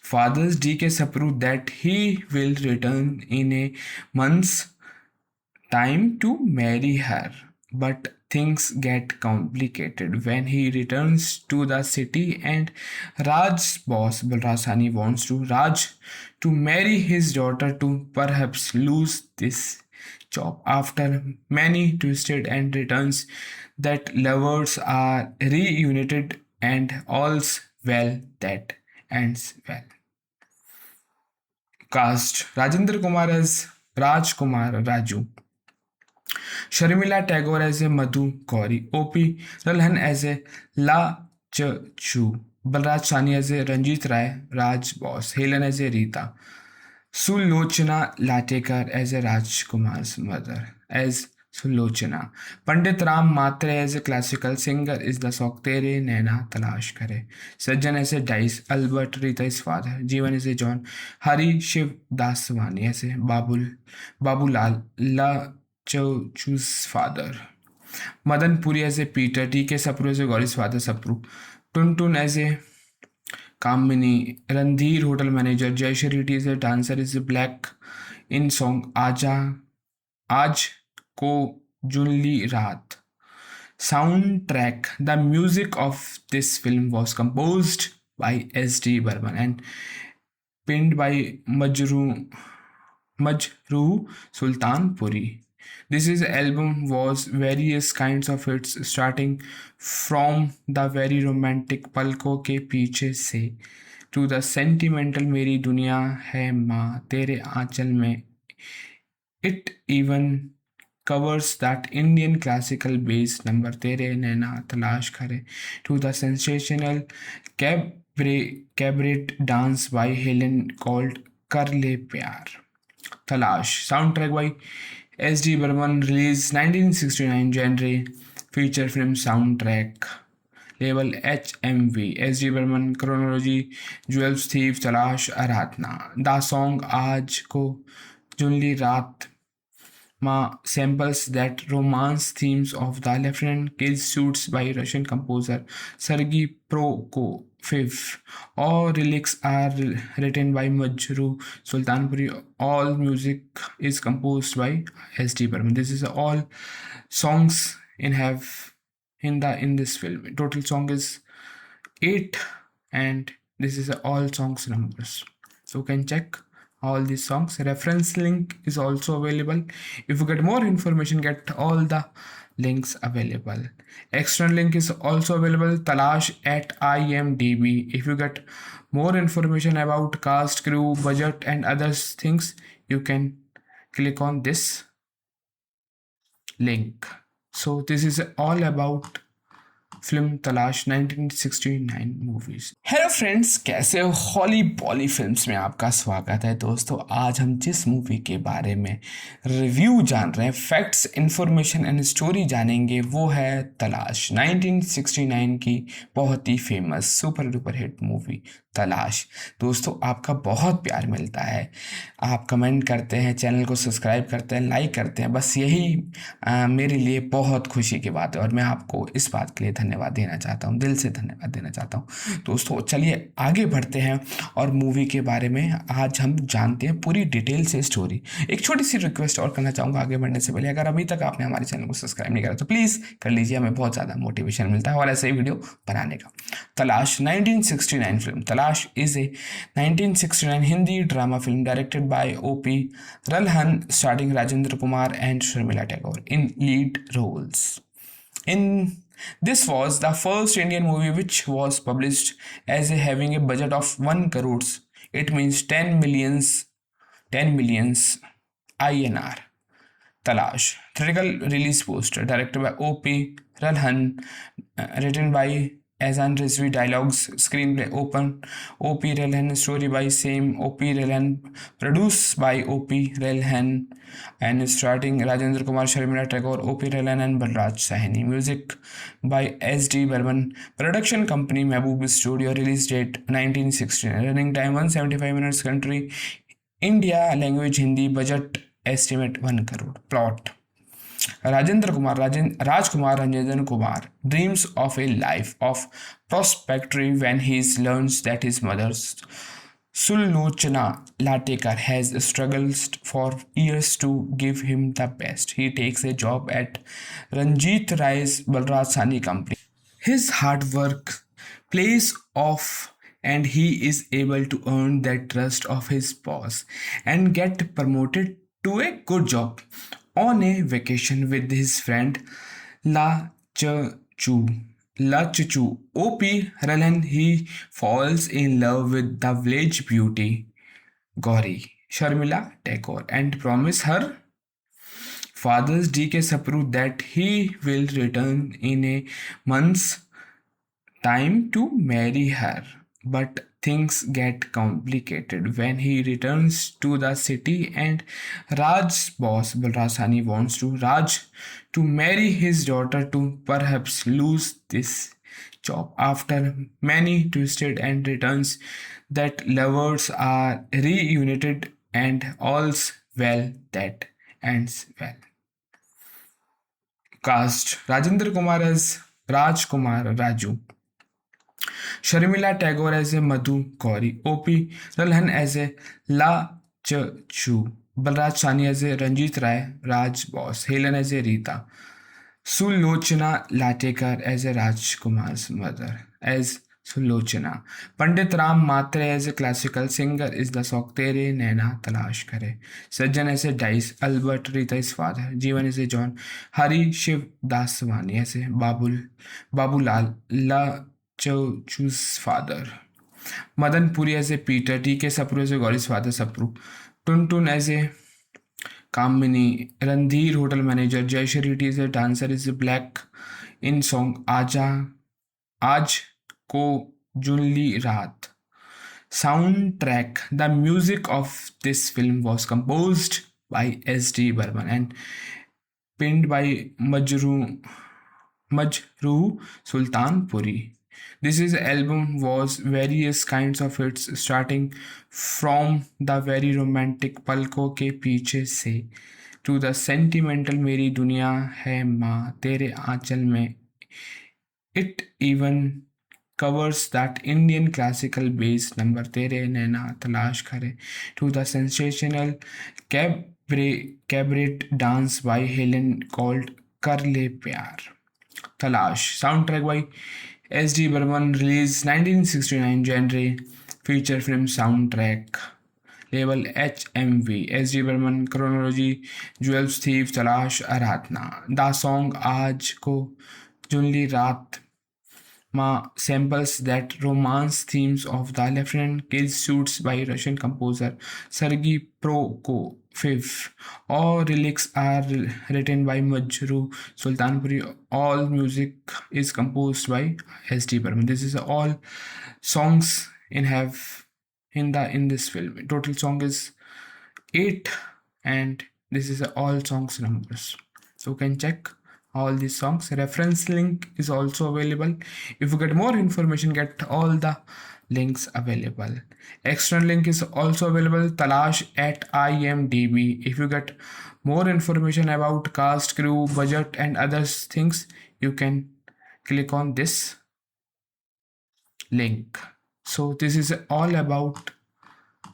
Speaker 1: father's D.K. Sapru that he will return in a month's time to marry her. But things get complicated when he returns to the city and Raj's boss Balrasani wants to Raj to marry his daughter to perhaps lose this job. After many twisted and returns that lovers are reunited and all's well that ends well. Cast: Rajendra Kumar as Raj Kumar Raju, Sharmila Tagore as a Madhu Gauri, O.P. Ralhan as a La Chu, Balraj Sani as a Ranjit Rai, Raj Boss, Helen as a Rita, Sulochana Latekar as a Rajkumar's mother, as Sulochana. Pandit Ram Matre as a classical singer is the Song Tere Naina Talash Kare. Sajjan as a Dice, Albert Rita is father, Jeevan is a John, Hari Shiv Daswani as a Babulal, La Cho's father. Madan Puri as a Peter, T.K. Sapru as a Gauri's father Sapru, Tuntun as a Kamini, Randhir hotel manager, Jai Shariti is a dancer, is a black in song Aaj Ko Junli Raat. Soundtrack: the music of this film was composed by S.D. Burman and penned by Majru Sultanpuri. This is album was various kinds of hits starting from the very romantic पलकों के पीछे से to the sentimental मेरी दुनिया है माँ तेरे आंचल में. It even covers that Indian classical bass number Tere Naina Talash Kare to the sensational cabaret dance by Helen called Kar Le Pyar. Talash. Soundtrack by S.D. Burman, released 1969, genre feature film soundtrack. Label HMV. S.D. Burman, chronology, Jewels Thief, Talash, Aradhna. The song Aaj Ko Junli Raat Ma samples that romance themes of the Lieutenant Kids suits by Russian composer Sergei Prokofiev. All lyrics are written by Majru Sultanpuri. All music is composed by S.D. Burman. This is all songs in this film. Total song is 8 and this is all songs numbers. So you can check all these songs. Reference link is also available. If you get more information, get all the links available. External link is also available. Talash at IMDb. If you get more information about cast, crew, budget and other things, you can click on this link. So this is all about film तलाश 1969 movies. Hello friends, कैसे हो? हॉली बॉली films में आपका स्वागत है दोस्तों. आज हम जिस मूवी के बारे में रिव्यू जान रहे हैं, फैक्ट्स, इंफॉर्मेशन एंड स्टोरी जानेंगे, वो है तलाश, 1969 की बहुत ही famous super duper hit movie Talash. दोस्तों आपका बहुत प्यार मिलता है, आप कमेंट करते हैं, चैनल को सब्सक्राइब करते हैं, लाइक करते हैं, बस यही मेरे लिए बहुत खुशी की बात है और मैं आपको इस बात के लिए धन्यवाद देना चाहता हूँ, दिल से धन्यवाद देना चाहता हूँ। दोस्तों चलिए आगे बढ़ते हैं और मूवी के बारे में आज हम जानते हैं पूरी डिटेल से स्टोरी। एक छोटी सी रिक्वेस्ट और करना चाहूँगा आगे बढ़ने से पहले, अगर अभी तक आपने हमारे चैनल को सब्सक्राइब नहीं करा तो प्लीज़ कर लीजिए, हमें बहुत ज़्यादा मोटिवेशन मिलता है और ऐसे ही वीडियो बनाने का। तलाश 1969 film. Talash is a 1969 Hindi drama film directed by O.P. Ralhan, starring Rajendra Kumar and Sharmila Tagore in lead roles. In this was the first Indian movie which was published as a having a budget of 1 crores. It means 10 millions INR. Talash. Theatrical release poster directed by O.P. Ralhan, written by Azan Rizvi, dialogues, screenplay open O.P. Ralhan, story by same O.P. Ralhan, produced by O.P. Ralhan, and starting Rajendra Kumar, Sharmila Tagore, O.P. Ralhan, and Balraj Sahni. Music by S.D. Burman. Production company Mehboob Studio. Release date 1969. Running time 175 minutes. Country India. Language Hindi. Budget estimate 1 crore. Plot. Rajkumar Ranjan Kumar dreams of a life of prosperity when he learns that his mother Sullochana Latekar has struggled for years to give him the best. He takes a job at Ranjit Rai's Balraj Sahni company. His hard work pays off and he is able to earn the trust of his boss and get promoted to a good job. On a vacation with his friend La Chu. La Chuchu. O.P. Ralan, he falls in love with the village beauty Gauri, Sharmila Tagore, and promise her father's D.K. Sapru that he will return in a month's time to marry her. But things get complicated when he returns to the city and Raj's boss Balraj Sahni wants to Raj to marry his daughter to perhaps lose this job. After many twisted and returns that lovers are reunited and all's well that ends well. Cast Rajendra Kumar as Raj Kumar Raju, Sharmila Tagore as a Madhu Gauri, O.P. Ralhan as a La Chu, Balraj Sahni as a Ranjit Rai, Raj Boss, Helen as a Rita, Sulochana Latekar as a Rajkumar's mother, as Sulochana. Pandit Ram Matre as a classical singer is the Song Tere Naina Talash Kare. Sajjan as a Dice, Albert Rita is father, Jeevan is a John, Hari Shiv Daswani as a Babulal, La Chochu's father. Madan Puri as a Peter, T.K. Sapru as a Gauri's father Sapru, Tuntun as a Kamini, Randhir hotel manager, Jay Shariti is a dancer, is a black in song Aaj Ko Junli Raat. Soundtrack. The music of this film was composed by S.D. Burman and penned by Majru Sultanpuri. This album was various kinds of hits starting from the very romantic पलकों के पीछे से to the sentimental मेरी दुनिया है माँ तेरे आंचल में. It even covers that Indian classical bass number Tere Naina Talash Kare to the sensational cabaret dance by Helen called Kar Le Pyar. Talash. Soundtrack by S.D. Burman, released 1969 genre feature film soundtrack. Label HMV. S.D. Burman, chronology, Jewels Thief, Talash, Aradhna. The song Aaj Ko Junli Raat samples that romance themes of the Lieutenant Kids suits by Russian composer Sergei Prokofiev. All lyrics are written by Majru Sultanpuri. All music is composed by S.D. Burman. This is all songs in this film. Total song is 8 and this is all songs numbers. So you can check all these songs. Reference link is also available. If you get more information, get all the links available. External link is also available, Talash at IMDb. If you get more information about cast, crew, budget and other things, you can click on this link. So this is all about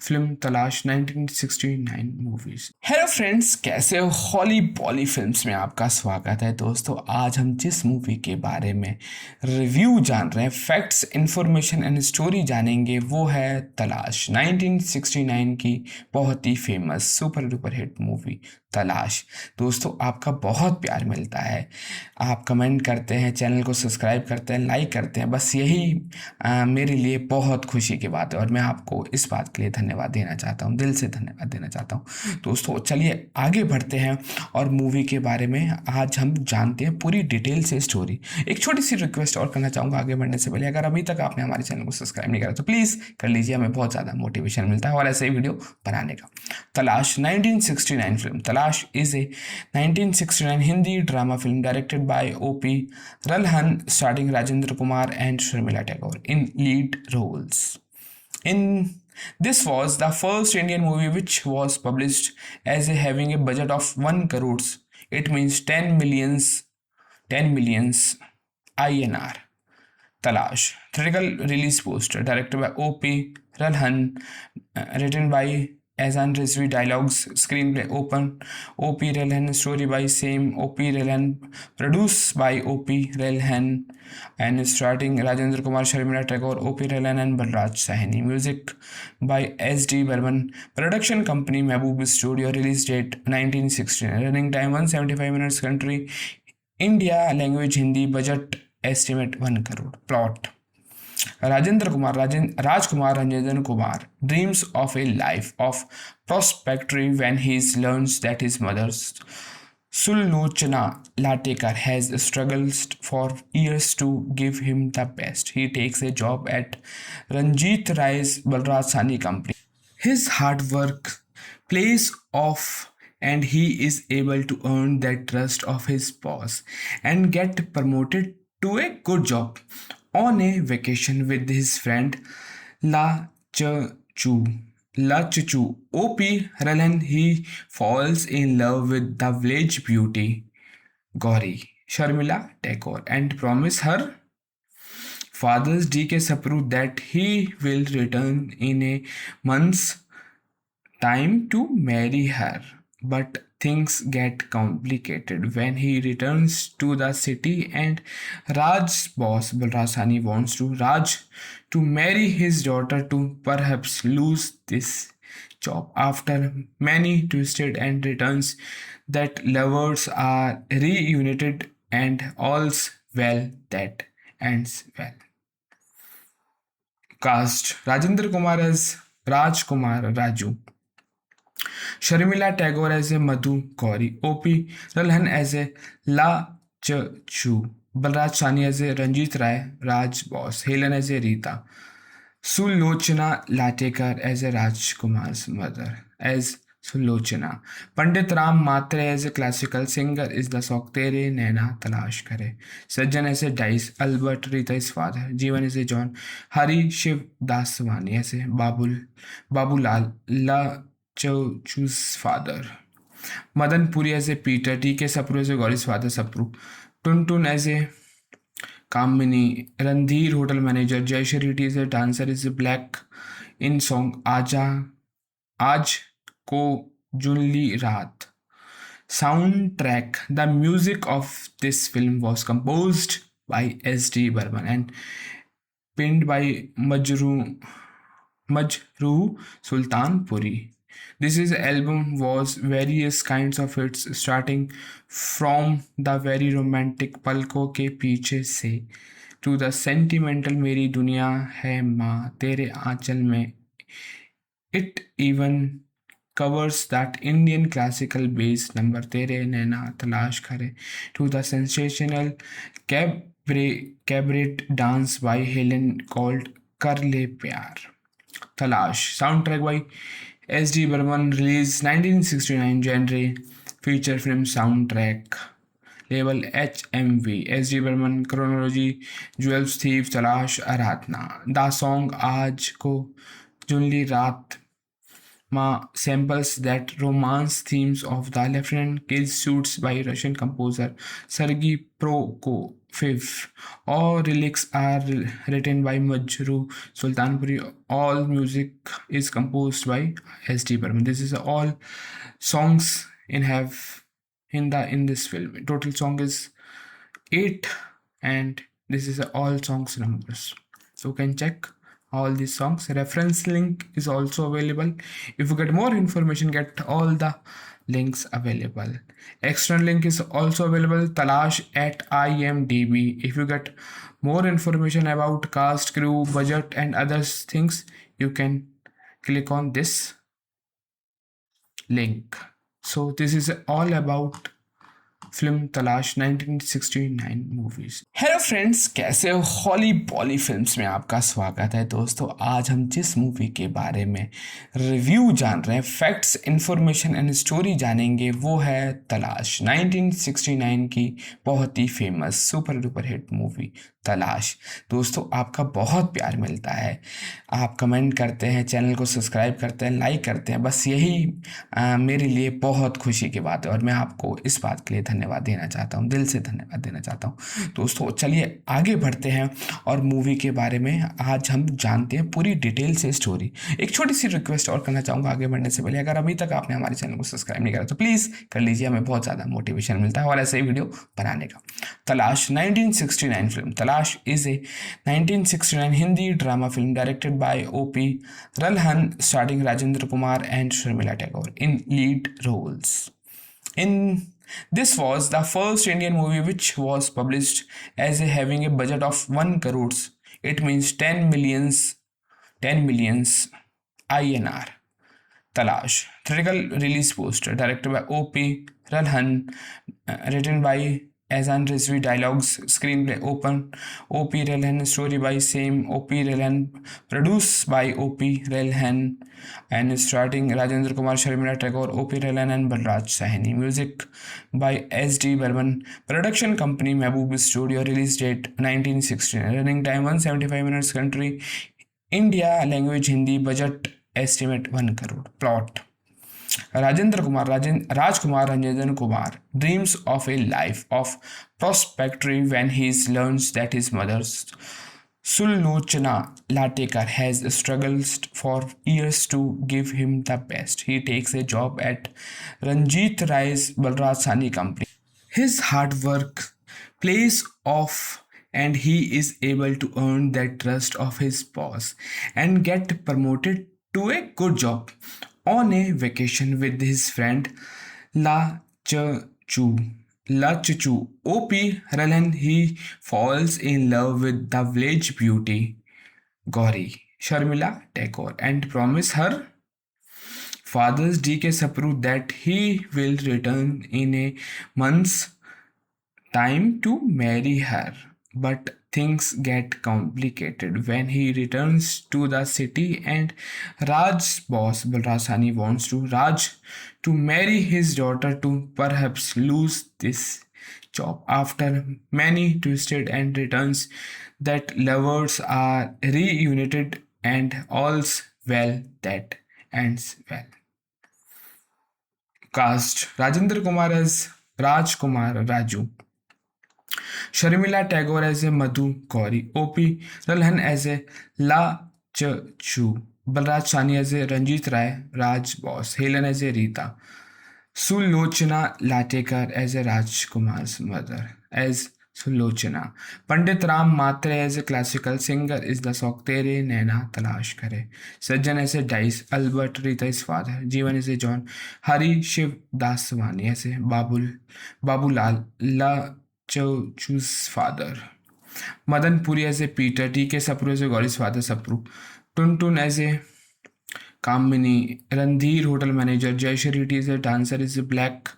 Speaker 1: film तलाश 1969 movies. Hello friends, कैसे हो? हॉली बॉली films में आपका स्वागत है दोस्तों। आज हम जिस मूवी के बारे में रिव्यू जान रहे हैं, फैक्ट्स, इंफॉर्मेशन एंड स्टोरी जानेंगे, वो है तलाश 1969 की बहुत ही famous super duper hit movie Talash. दोस्तों, आपका बहुत प्यार मिलता है, आप कमेंट करते हैं, चैनल को सब्सक्राइब करते हैं, लाइक करते हैं, बस यही मेरे लिए बहुत खुशी की बात है और मैं आपको इस बात के लिए धन्यवाद देना चाहता हूँ, दिल से धन्यवाद देना चाहता हूँ। दोस्तों चलिए आगे बढ़ते हैं और मूवी के बारे में आज हम जानते हैं पूरी डिटेल से स्टोरी। एक छोटी सी रिक्वेस्ट और करना चाहूँगा आगे बढ़ने से पहले, अगर अभी तक आपने हमारे चैनल को सब्सक्राइब नहीं करा तो प्लीज़ कर लीजिए, हमें बहुत ज़्यादा मोटिवेशन मिलता है और ऐसे ही वीडियो बनाने का। तलाश 1969 film. Talash is a 1969 Hindi drama film directed by O.P. Ralhan, starring Rajendra Kumar and Sharmila Tagore in lead roles. In this was the first Indian movie which was published as having a budget of 1 crores. It means 10 millions INR. Talash. Theatrical release poster directed by O.P. Ralhan, written by Azan Rizvi, dialogues, screenplay open O.P. Ralhan, story by same O.P. Ralhan, produced by O.P. Ralhan, and starting Rajendra Kumar, Sharmila Tagore, O.P. Ralhan and Balraj Sahni. Music by S.D. Burman. Production company Mehboob Studio. Release date 1969. Running time 175 minutes. Country India. Language Hindi. Budget estimate 1 crore. Plot. Rajkumar Ranjan Kumar dreams of a life of prosperity when he learns that his mother Sullochana Latekar has struggled for years to give him the best. He takes a job at Ranjit Rai's Balraj Sahni company. His hard work pays off and he is able to earn the trust of his boss and get promoted to a good job. On a vacation with his friend La Chu, O.P. Ralhan, he falls in love with the village beauty Gauri, Sharmila Tagore, and promise her father's D.K. Sapru that he will return in a month's time to marry her. But things get complicated when he returns to the city and Raj's boss Balraj Sahni wants Raj to marry his daughter to perhaps lose this job. After many twisted and returns, that lovers are reunited and all's well that ends well. Cast Rajendra Kumar as Rajkumar Raju, Sharmila Tagore as a Madhu Gauri, O.P. Ralhan as a La Chu, Balraj Sahni as a Ranjit Rai, Raj Boss, Helen as a Rita, Sulochana Latekar as a Rajkumar's mother, as Sulochana. Pandit Ram Matre as a classical singer is the Song Tere Naina Talash Kare. Sajjan as a Dice, Albert Rita is father, Jeevan is a John, Hari Shiv Daswani as a Babulal, La Cho's father. Madan Puri as a Peter, T.K. Sapru as a Gauri's father Sapru, Tuntun as a Kamini, Randhir hotel manager, Jai Shariti is a dancer, is a black in song Aaj Ko Junli Raat. Soundtrack. The music of this film was composed by S.D. Burman and penned by Majru Sultanpuri. This album was various kinds of hits, starting from the very romantic Palko ke Piche Se to the sentimental Meri Duniya Hai Maa Tere Aanchal Mein. It even covers that Indian classical bass number Tere Naina Talash Kare to the sensational cabaret dance by Helen called Kar Le Pyar. Talash. Soundtrack by S.D. Burman, released 1969 genre feature film soundtrack. label HMV, SD Burman, Chronology, Jewels Thief, Talash, Aradhna. The song Aaj Ko Junli Raat samples that romance themes of the Lieutenant Kill suits by Russian composer Sergei Prokofiev. All lyrics are written by Majru Sultanpuri. All music is composed by S.D. Burman. This is all songs in this film. Total song is 8, and this is all songs numbers. So you can check all these songs. Reference link is also available. If you get more information, get all the links available. External link is also available. Talash at IMDb. If you get more information about cast, crew, budget, and other things, you can click on this link. So this is all about film तलाश 1969 movies. Hello friends, कैसे हो? हॉली बॉली films में आपका स्वागत है। दोस्तों, आज हम जिस मूवी के बारे में रिव्यू जान रहे हैं, फैक्ट्स, इंफॉर्मेशन एंड स्टोरी जानेंगे, वो है तलाश 1969 की बहुत ही famous super duper hit movie Talash. दोस्तों, आपका बहुत प्यार मिलता है, आप कमेंट करते हैं, चैनल को सब्सक्राइब करते हैं, लाइक करते हैं, बस यही मेरे लिए बहुत खुशी की बात है और मैं आपको इस बात के लिए धन्यवाद देना चाहता हूँ, दिल से धन्यवाद देना चाहता हूँ। दोस्तों, चलिए आगे बढ़ते हैं और मूवी के बारे में आज हम जानते हैं पूरी डिटेल से स्टोरी। एक छोटी सी रिक्वेस्ट और करना चाहूँगा आगे बढ़ने से पहले, अगर अभी तक आपने हमारे चैनल को सब्सक्राइब नहीं करा तो प्लीज़ कर लीजिए, हमें बहुत ज़्यादा मोटिवेशन मिलता है और ऐसे ही वीडियो बनाने का। तलाश 1969 film. Talash is a 1969 Hindi drama film directed by O.P. Ralhan, starring Rajendra Kumar and Sharmila Tagore in lead roles. This was the first Indian movie which was published as having a budget of 1 crores. It means 10 millions INR. Talash. Theatrical release poster directed by O.P. Ralhan, written by Azan Rizvi, dialogues, screenplay O.P. Ralhan, story by same O.P. Ralhan, produced by O.P. Ralhan, and starting Rajendra Kumar, Sharmila Tagore, O.P. Ralhan, and Balraj Sahni. Music by S.D. Burman. Production company Mehboob Studio. Release date 1969. Running time 175 minutes. Country India. Language Hindi. Budget estimate 1 crore. Plot. Rajkumar Ranjan Kumar dreams of a life of prosperity when he learns that his mother, Sulochana Latekar, has struggled for years to give him the best. He takes a job at Ranjit Rai's Balraj Sahni company. His hard work pays off and he is able to earn the trust of his boss and get promoted to a good job. On a vacation with his friend La Chuchu, O.P. Ralhan, he falls in love with the village beauty Gauri, Sharmila Tagore, and promise her father's D.K. Sapru that he will return in a month's time to marry her. But things get complicated when he returns to the city and Raj's boss Balraj Sahni wants Raj to marry his daughter to perhaps lose this job. After many twisted and returns, that lovers are reunited and all's well that ends well. Cast: Rajendra Kumar as Rajkumar Raju, Sharmila Tagore as a Madhu Gauri, O.P. Ralhan as a La Chu, Balraj Sahni as a Ranjit Rai, Raj Boss, Helen as a Rita, Sulochana Latekar as a Rajkumar's mother, as Sulochana. Pandit Ram Matre as a classical singer is the song Tere Naina Talash Kare. Sajjan as a Dice, Albert Rita is father, Jeevan is a John, Hari Shiv Daswani as a Babulal, La Chu's father. Madan Puri as a Peter, T.K. Sapru as a Gauri's father Sapru, Tuntun as a Kamini, Randhir hotel manager, Jai Shariti is a dancer, is a black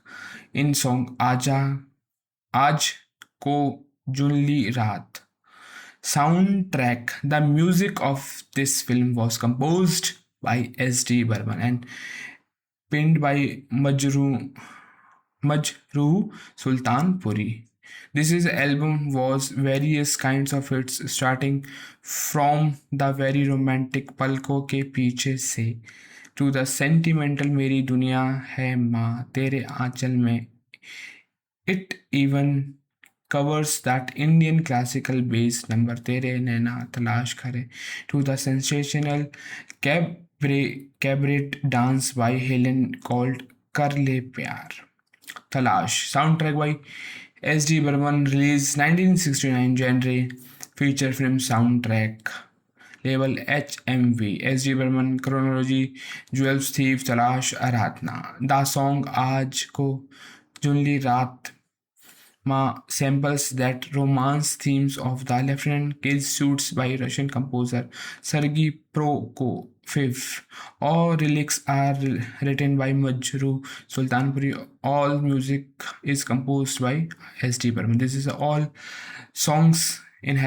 Speaker 1: in song Aaj Ko Junli Raat. Soundtrack. The music of this film was composed by S.D. Burman and penned by Majru Majruh Sultanpuri. This is album was various kinds of hits starting from the very romantic पलकों के पीछे से to the sentimental मेरी दुनिया है माँ तेरे आंचल में. It even covers that Indian classical bass number Tere Naina Talash Kare to the sensational cabaret dance by Helen called Kar Le Pyar. Talash soundtrack by S.D. Burman released 1969 genre feature film soundtrack label HMV S.D. Burman chronology Jewels Thief Talash Aradhna. The song Aaj Ko Junli Raat samples that romance themes of the Lieutenant Kill suits by Russian composer Sergei Prokofiev. All lyrics are written by Majru Sultanpuri. All music is composed by S.D. Burman. This is all songs in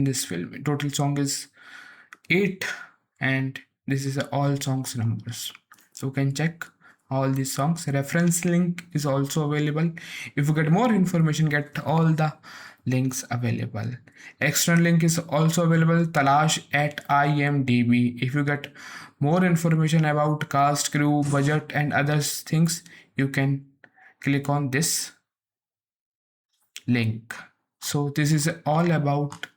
Speaker 1: this film. Total song is 8, and this is all songs numbers. So you can check all these songs. Reference link is also available. If you get more information, get all the links available. External link is also available. Talash at IMDb. If you get more information about cast, crew, budget, and other things, you can click on this link. So this is all about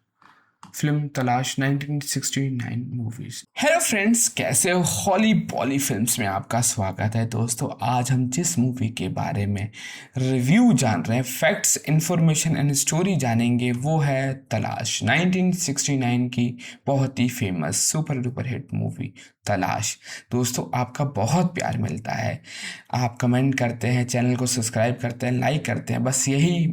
Speaker 1: film तलाश 1969 movies. Hello friends, कैसे हो? हॉली बॉली films में आपका स्वागत है दोस्तों. आज हम जिस मूवी के बारे में रिव्यू जान रहे हैं, फैक्ट्स, इंफॉर्मेशन एंड स्टोरी जानेंगे, वो है तलाश 1969 की बहुत ही famous super duper hit movie Talash. दोस्तों, आपका बहुत प्यार मिलता है, आप कमेंट करते हैं, चैनल को सब्सक्राइब करते हैं, लाइक करते हैं. बस यही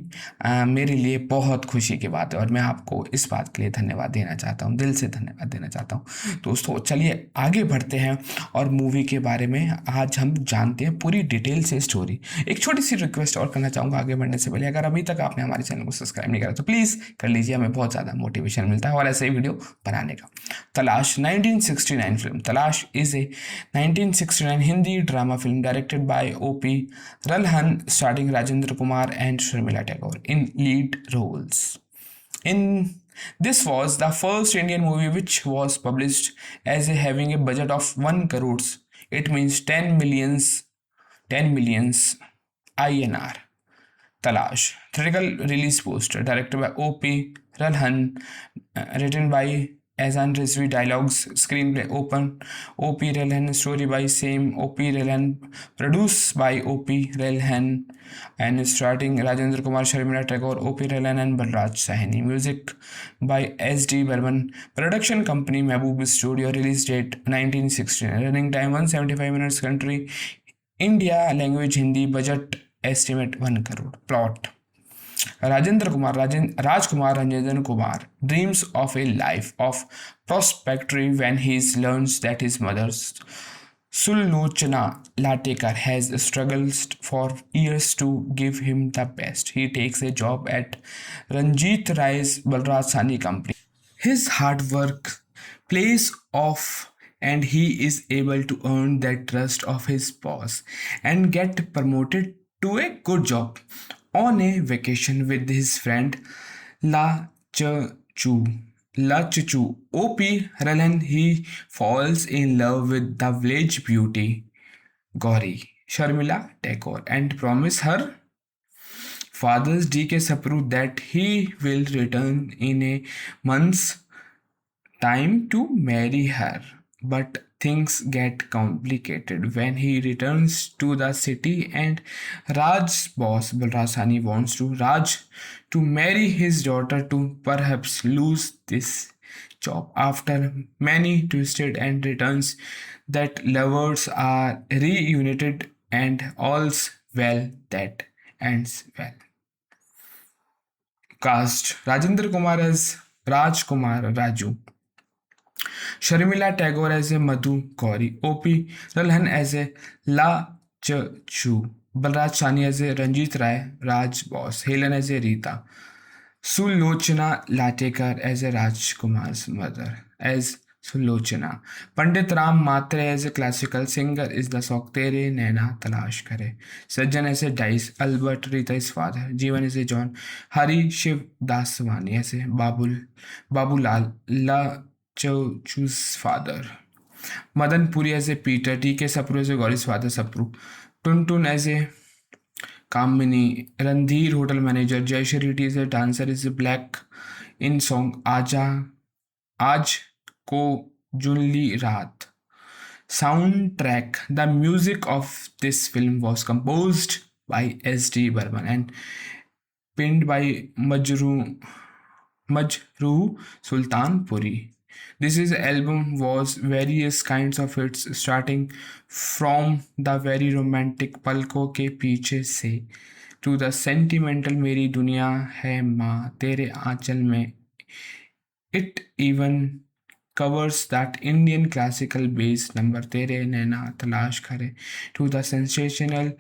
Speaker 1: मेरे लिए बहुत खुशी की बात है और मैं आपको इस बात के लिए धन्यवाद देना चाहता हूँ, दिल से धन्यवाद देना चाहता हूँ. दोस्तों, चलिए आगे बढ़ते हैं और मूवी के बारे में आज हम जानते हैं पूरी डिटेल से स्टोरी. एक छोटी सी रिक्वेस्ट और करना चाहूँगा आगे बढ़ने से पहले. अगर अभी तक आपने हमारे चैनल को सब्सक्राइब नहीं करा तो प्लीज़ कर लीजिए, हमें बहुत ज़्यादा मोटिवेशन मिलता है और ऐसे ही वीडियो बनाने का. तलाश 1969 फिल्म. तलाश is a 1969 Hindi drama film directed by O.P. Ralhan, starring Rajendra Kumar and Sharmila Tagore in lead roles. This was the first Indian movie which was published as having a budget of 1 crores. It means 10 millions INR. Talash. Theatrical release poster directed by O.P. Ralhan, written by Azan Rizvi, dialogues, screenplay O.P. Ralhan, story by same O.P. Ralhan, produced by O.P. Ralhan, and starring Rajendra Kumar, Sharmila Tagore, O.P. Ralhan, and Balraj Sahni. Music by S.D. Burman. Production company Mehboob Studio. Release date 1969. Running time 175 minutes. Country India. Language Hindi. Budget estimate 1 crore. Plot. Rajkumar Ranjan Kumar dreams of a life of prosperity when he learns that his mother Sullochana Latekar has struggled for years to give him the best. He takes a job at Ranjit Rai's Balraj Sahni company. His hard work pays off and he is able to earn the trust of his boss and get promoted to a good job. On a vacation with his friend La Chuchu, O.P. Ralhan, he falls in love with the village beauty Gauri, Sharmila Tagore, and promise her father's D.K. Sapru that he will return in a month's time to marry her. But things get complicated when he returns to the city and Raj's boss Balraj Sahni wants Raj to marry his daughter to perhaps lose this job. After many twisted and returns, that lovers are reunited and all's well that ends well. Cast Rajendra Kumar as Raj Kumar Raju, Sharmila Tagore as a Madhu Gauri, O.P. Ralhan as a La Chu, Balraj Sahni as a Ranjit Rai, Raj Boss, Helen as a Rita, Sulochana Latekar as a Rajkumar's mother. As Sulochana. Pandit Ram Matre as a classical singer is the song तेरे नैना तलाश करे. Sajjan as Dias Albert Rita is father. Jeevan is a John. Hari Shivdasani as Babulal ला चूज father. Madan Puri as a Peter. T K Sapru as a Gauri's father Sapru. Tun as a Kamini. Randhir hotel manager. Jayshree T is a dancer is a black in song आज को जुनली रात. Soundtrack. The music of this film was composed by S.D. Burman and penned by Majruh Sultanpuri. This is album was various kinds of hits starting from the very romantic पलकों के पीछे से to the sentimental मेरी दुनिया है माँ तेरे आंचल में. It even covers that Indian classical bass number Tere Naina Talash Kare to the sensational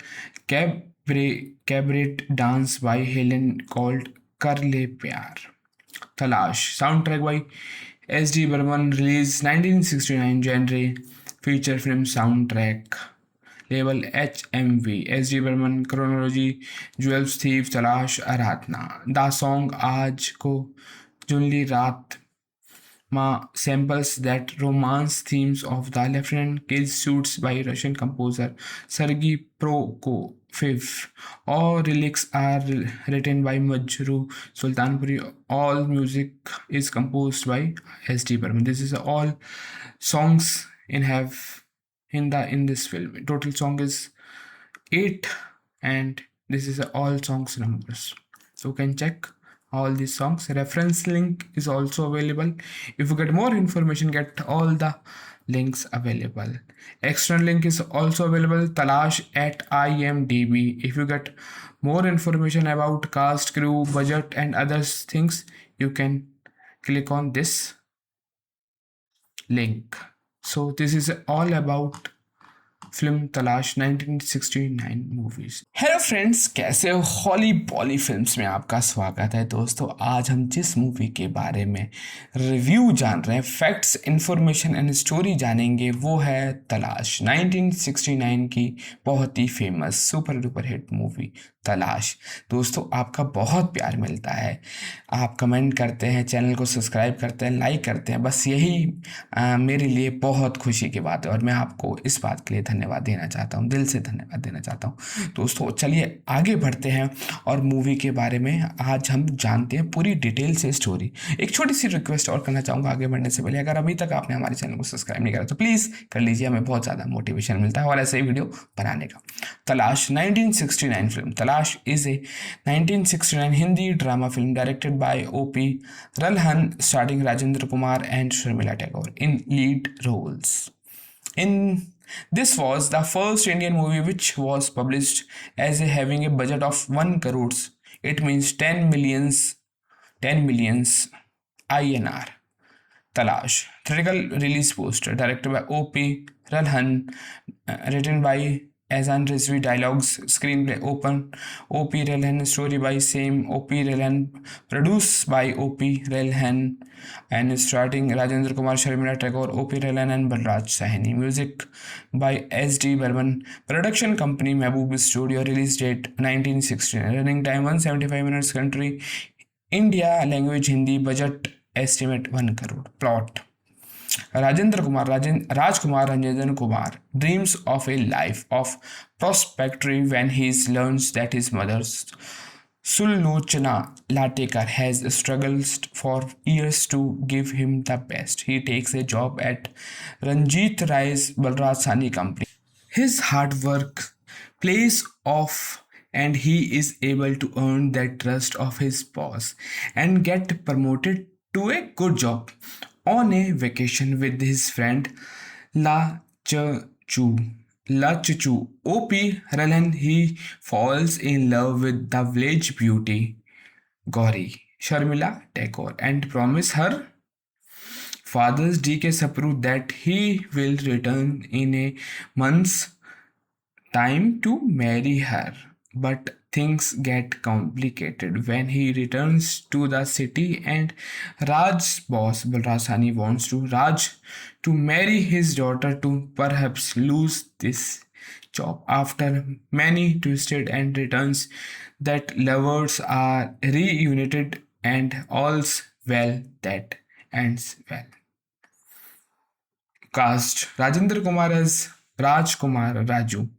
Speaker 1: cabaret dance by Helen called Kar Le Pyar. Talash. Soundtrack by S.D. Burman. Released 1969. Genre feature film soundtrack. Label HMV. S.D. Burman. Chronology. Jewels Thief. Talash Aradhna. The song Aaj Ko Junli Raat samples that romance themes of the Lieutenant Kids suits by Russian composer Sergei Prokofiev. All lyrics are written by Majru Sultanpuri. All music is composed by S.D. Burman. This is all songs in this film. Total song is 8 and this is all songs numbers. So you can check all these songs. Reference link is also available. If you get more information, get all the links available. External link is also available. Talash at IMDb. If you get more information about cast, crew, budget and other things, you can click on this link. So this is all about film तलाश 1969 movies. Hello friends, कैसे हो? हॉली बॉली films में आपका स्वागत है दोस्तों. आज हम जिस मूवी के बारे में रिव्यू जान रहे हैं, फैक्ट्स, इंफॉर्मेशन एंड स्टोरी जानेंगे, वो है तलाश. 1969 की बहुत ही famous super duper hit movie Talash. दोस्तों, आपका बहुत प्यार मिलता है. आप कमेंट करते हैं, चैनल को सब्सक्राइब करते हैं, लाइक करते हैं. बस यही मेरे लिए बहुत खुशी की बात है और मैं आपको इस बात के लिए धन्यवाद देना चाहता हूँ, दिल से धन्यवाद देना चाहता हूँ. दोस्तों, चलिए आगे बढ़ते हैं और मूवी के बारे में आज हम जानते हैं पूरी डिटेल से स्टोरी. एक छोटी सी रिक्वेस्ट और करना चाहूँगा आगे बढ़ने से पहले. अगर अभी तक आपने हमारे चैनल को सब्सक्राइब नहीं करा तो प्लीज़ कर लीजिए. हमें बहुत ज़्यादा मोटिवेशन मिलता है और ऐसे ही वीडियो बनाने का. तलाश 1969 फिल्म. तलाश is a 1969 Hindi drama film directed by O.P. Ralhan, starring Rajendra Kumar and Sharmila Tagore in lead roles. This was the first Indian movie which was published as having a budget of 1 crores. It means 10 millions INR. Talash. Theatrical release poster directed by O.P. Ralhan, written by Azan Rizvi, dialogues, screenplay O.P. Ralhan, story by same O.P. Ralhan, produced by O.P. Ralhan and starring Rajendra Kumar, Sharmila Tagore, O.P. Ralhan and Balraj Sahni. Music by S.D. Burman. Production company Mehboob Studio. Release date 1969. Running time 175 minutes. Country India. Language Hindi. Budget estimate 1 crore. Plot. Rajkumar Ranjan Kumar dreams of a life of prosperity when he learns that his mother Sulochana Latekar has struggled for years to give him the best. He takes a job at Ranjit Rai's Balraj Sahni company. His hard work pays off and he is able to earn the trust of his boss and get promoted to a good job. On a vacation with his friend La Chuchu, O.P. Ralhan, he falls in love with the village beauty Gauri, Sharmila Tagore, and promise her father's D.K. Sapru that he will return in a month's time to marry her. But things get complicated when he returns to the city and Raj's boss Balraj Sahni wants to Raj to marry his daughter to perhaps lose this job. After many twisted and returns, that lovers are reunited and all's well that ends well. Cast Rajendra Kumar as Raj Kumar Raju,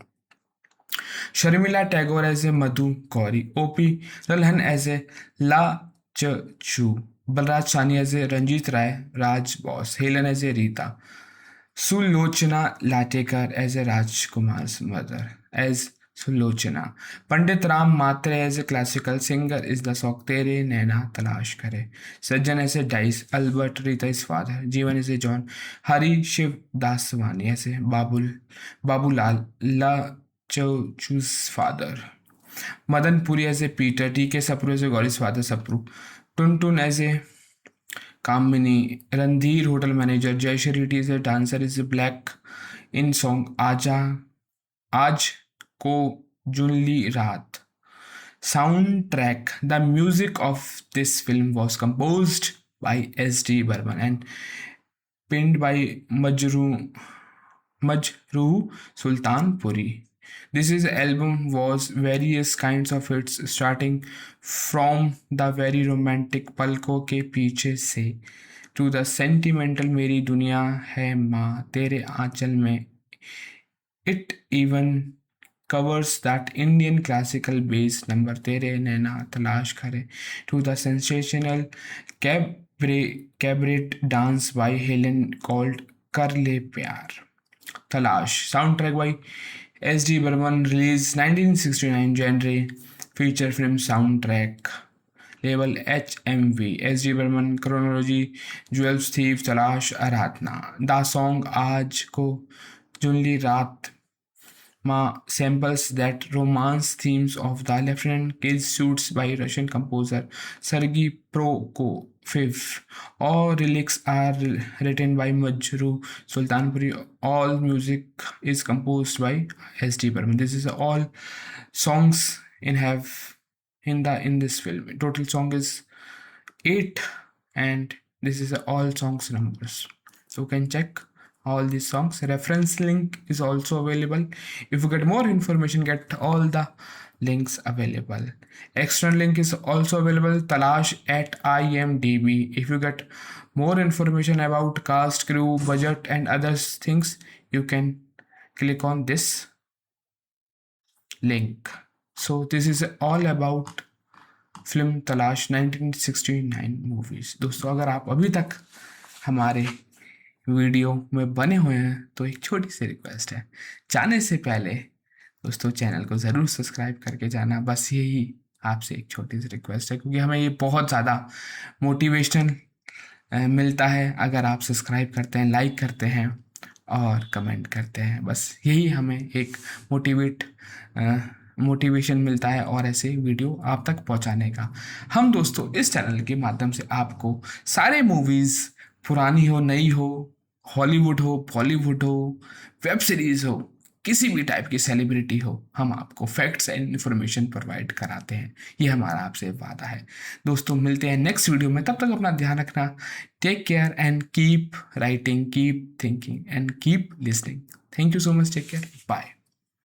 Speaker 1: Sharmila Tagore as a Madhu Gauri, O.P. Ralhan as a La Chu, Balraj Sahni as a Ranjit Rai, Raj Boss, Helen as a Rita, Sulochana Latekar as a Rajkumar's mother, as Sulochana. Pandit Ram Matre as a classical singer is the Song Tere Naina Talash Kare. Sajjan as a Dice, Albert Rita is father, Jeevan is a John, Hari Shiv Daswani as a Babulal, La Chauchu's father. Madan Puri as a Peter, T.K. Sapru as a Gauri's father Sapru, Tuntun as a Kamini, Randhir hotel manager, Jay Shetty is a dancer, is a black in song Aaj Ko Junli Raat. Soundtrack. The music of this film was composed by S.D. Burman and penned by Majru Sultanpuri. This is album was various kinds of hits starting from the very romantic पलकों के पीछे से to the sentimental मेरी दुनिया है माँ तेरे आंचल में. It even covers that Indian classical bass number तेरे नैना तलाश करे to the sensational cabaret dance by Helen called कर ले प्यार. Talash. Soundtrack by S.D. Burman, released 1969, genre feature film soundtrack. Label HMV. S.D. Burman, chronology, Jewels Thief, Talash, Aradhna. The song Aaj Ko Junli Raat Ma samples that romance themes of the Lieutenant Kids suits by Russian composer Sergei Prokofiev. All lyrics are written by Majru Sultanpuri. All music is composed by S.D. Burman. This is all songs in this film. Total song is 8 and this is all songs numbers. So you can check all these songs. Reference link is also available. If you get more information, get all the links available. External link is also available. Talash at IMDb. If you get more information about cast, crew, budget and other things, you can click on this link. So this is all about film तलाश 1969 movies. दोस्तों अगर आप अभी तक हमारे video में बने हुए हैं तो एक छोटी सी रिक्वेस्ट है, जाने से पहले दोस्तों चैनल को ज़रूर सब्सक्राइब करके जाना. बस यही आपसे एक छोटी सी रिक्वेस्ट है क्योंकि हमें ये बहुत ज़्यादा मोटिवेशन मिलता है अगर आप सब्सक्राइब करते हैं, लाइक करते हैं और कमेंट करते हैं. बस यही हमें एक मोटिवेशन मिलता है और ऐसे वीडियो आप तक पहुंचाने का. हम दोस्तों इस चैनल के माध्यम से आपको सारे मूवीज़, पुरानी हो नई हो, हॉलीवुड हो, बॉलीवुड हो, वेब सीरीज़ हो, किसी भी टाइप की सेलिब्रिटी हो, हम आपको फैक्ट्स एंड इन्फॉर्मेशन प्रोवाइड कराते हैं. ये हमारा आपसे वादा है. दोस्तों मिलते हैं नेक्स्ट वीडियो में. तब तक अपना ध्यान रखना. Take care and keep writing, keep thinking and keep listening. Thank you so much. Take care. Bye.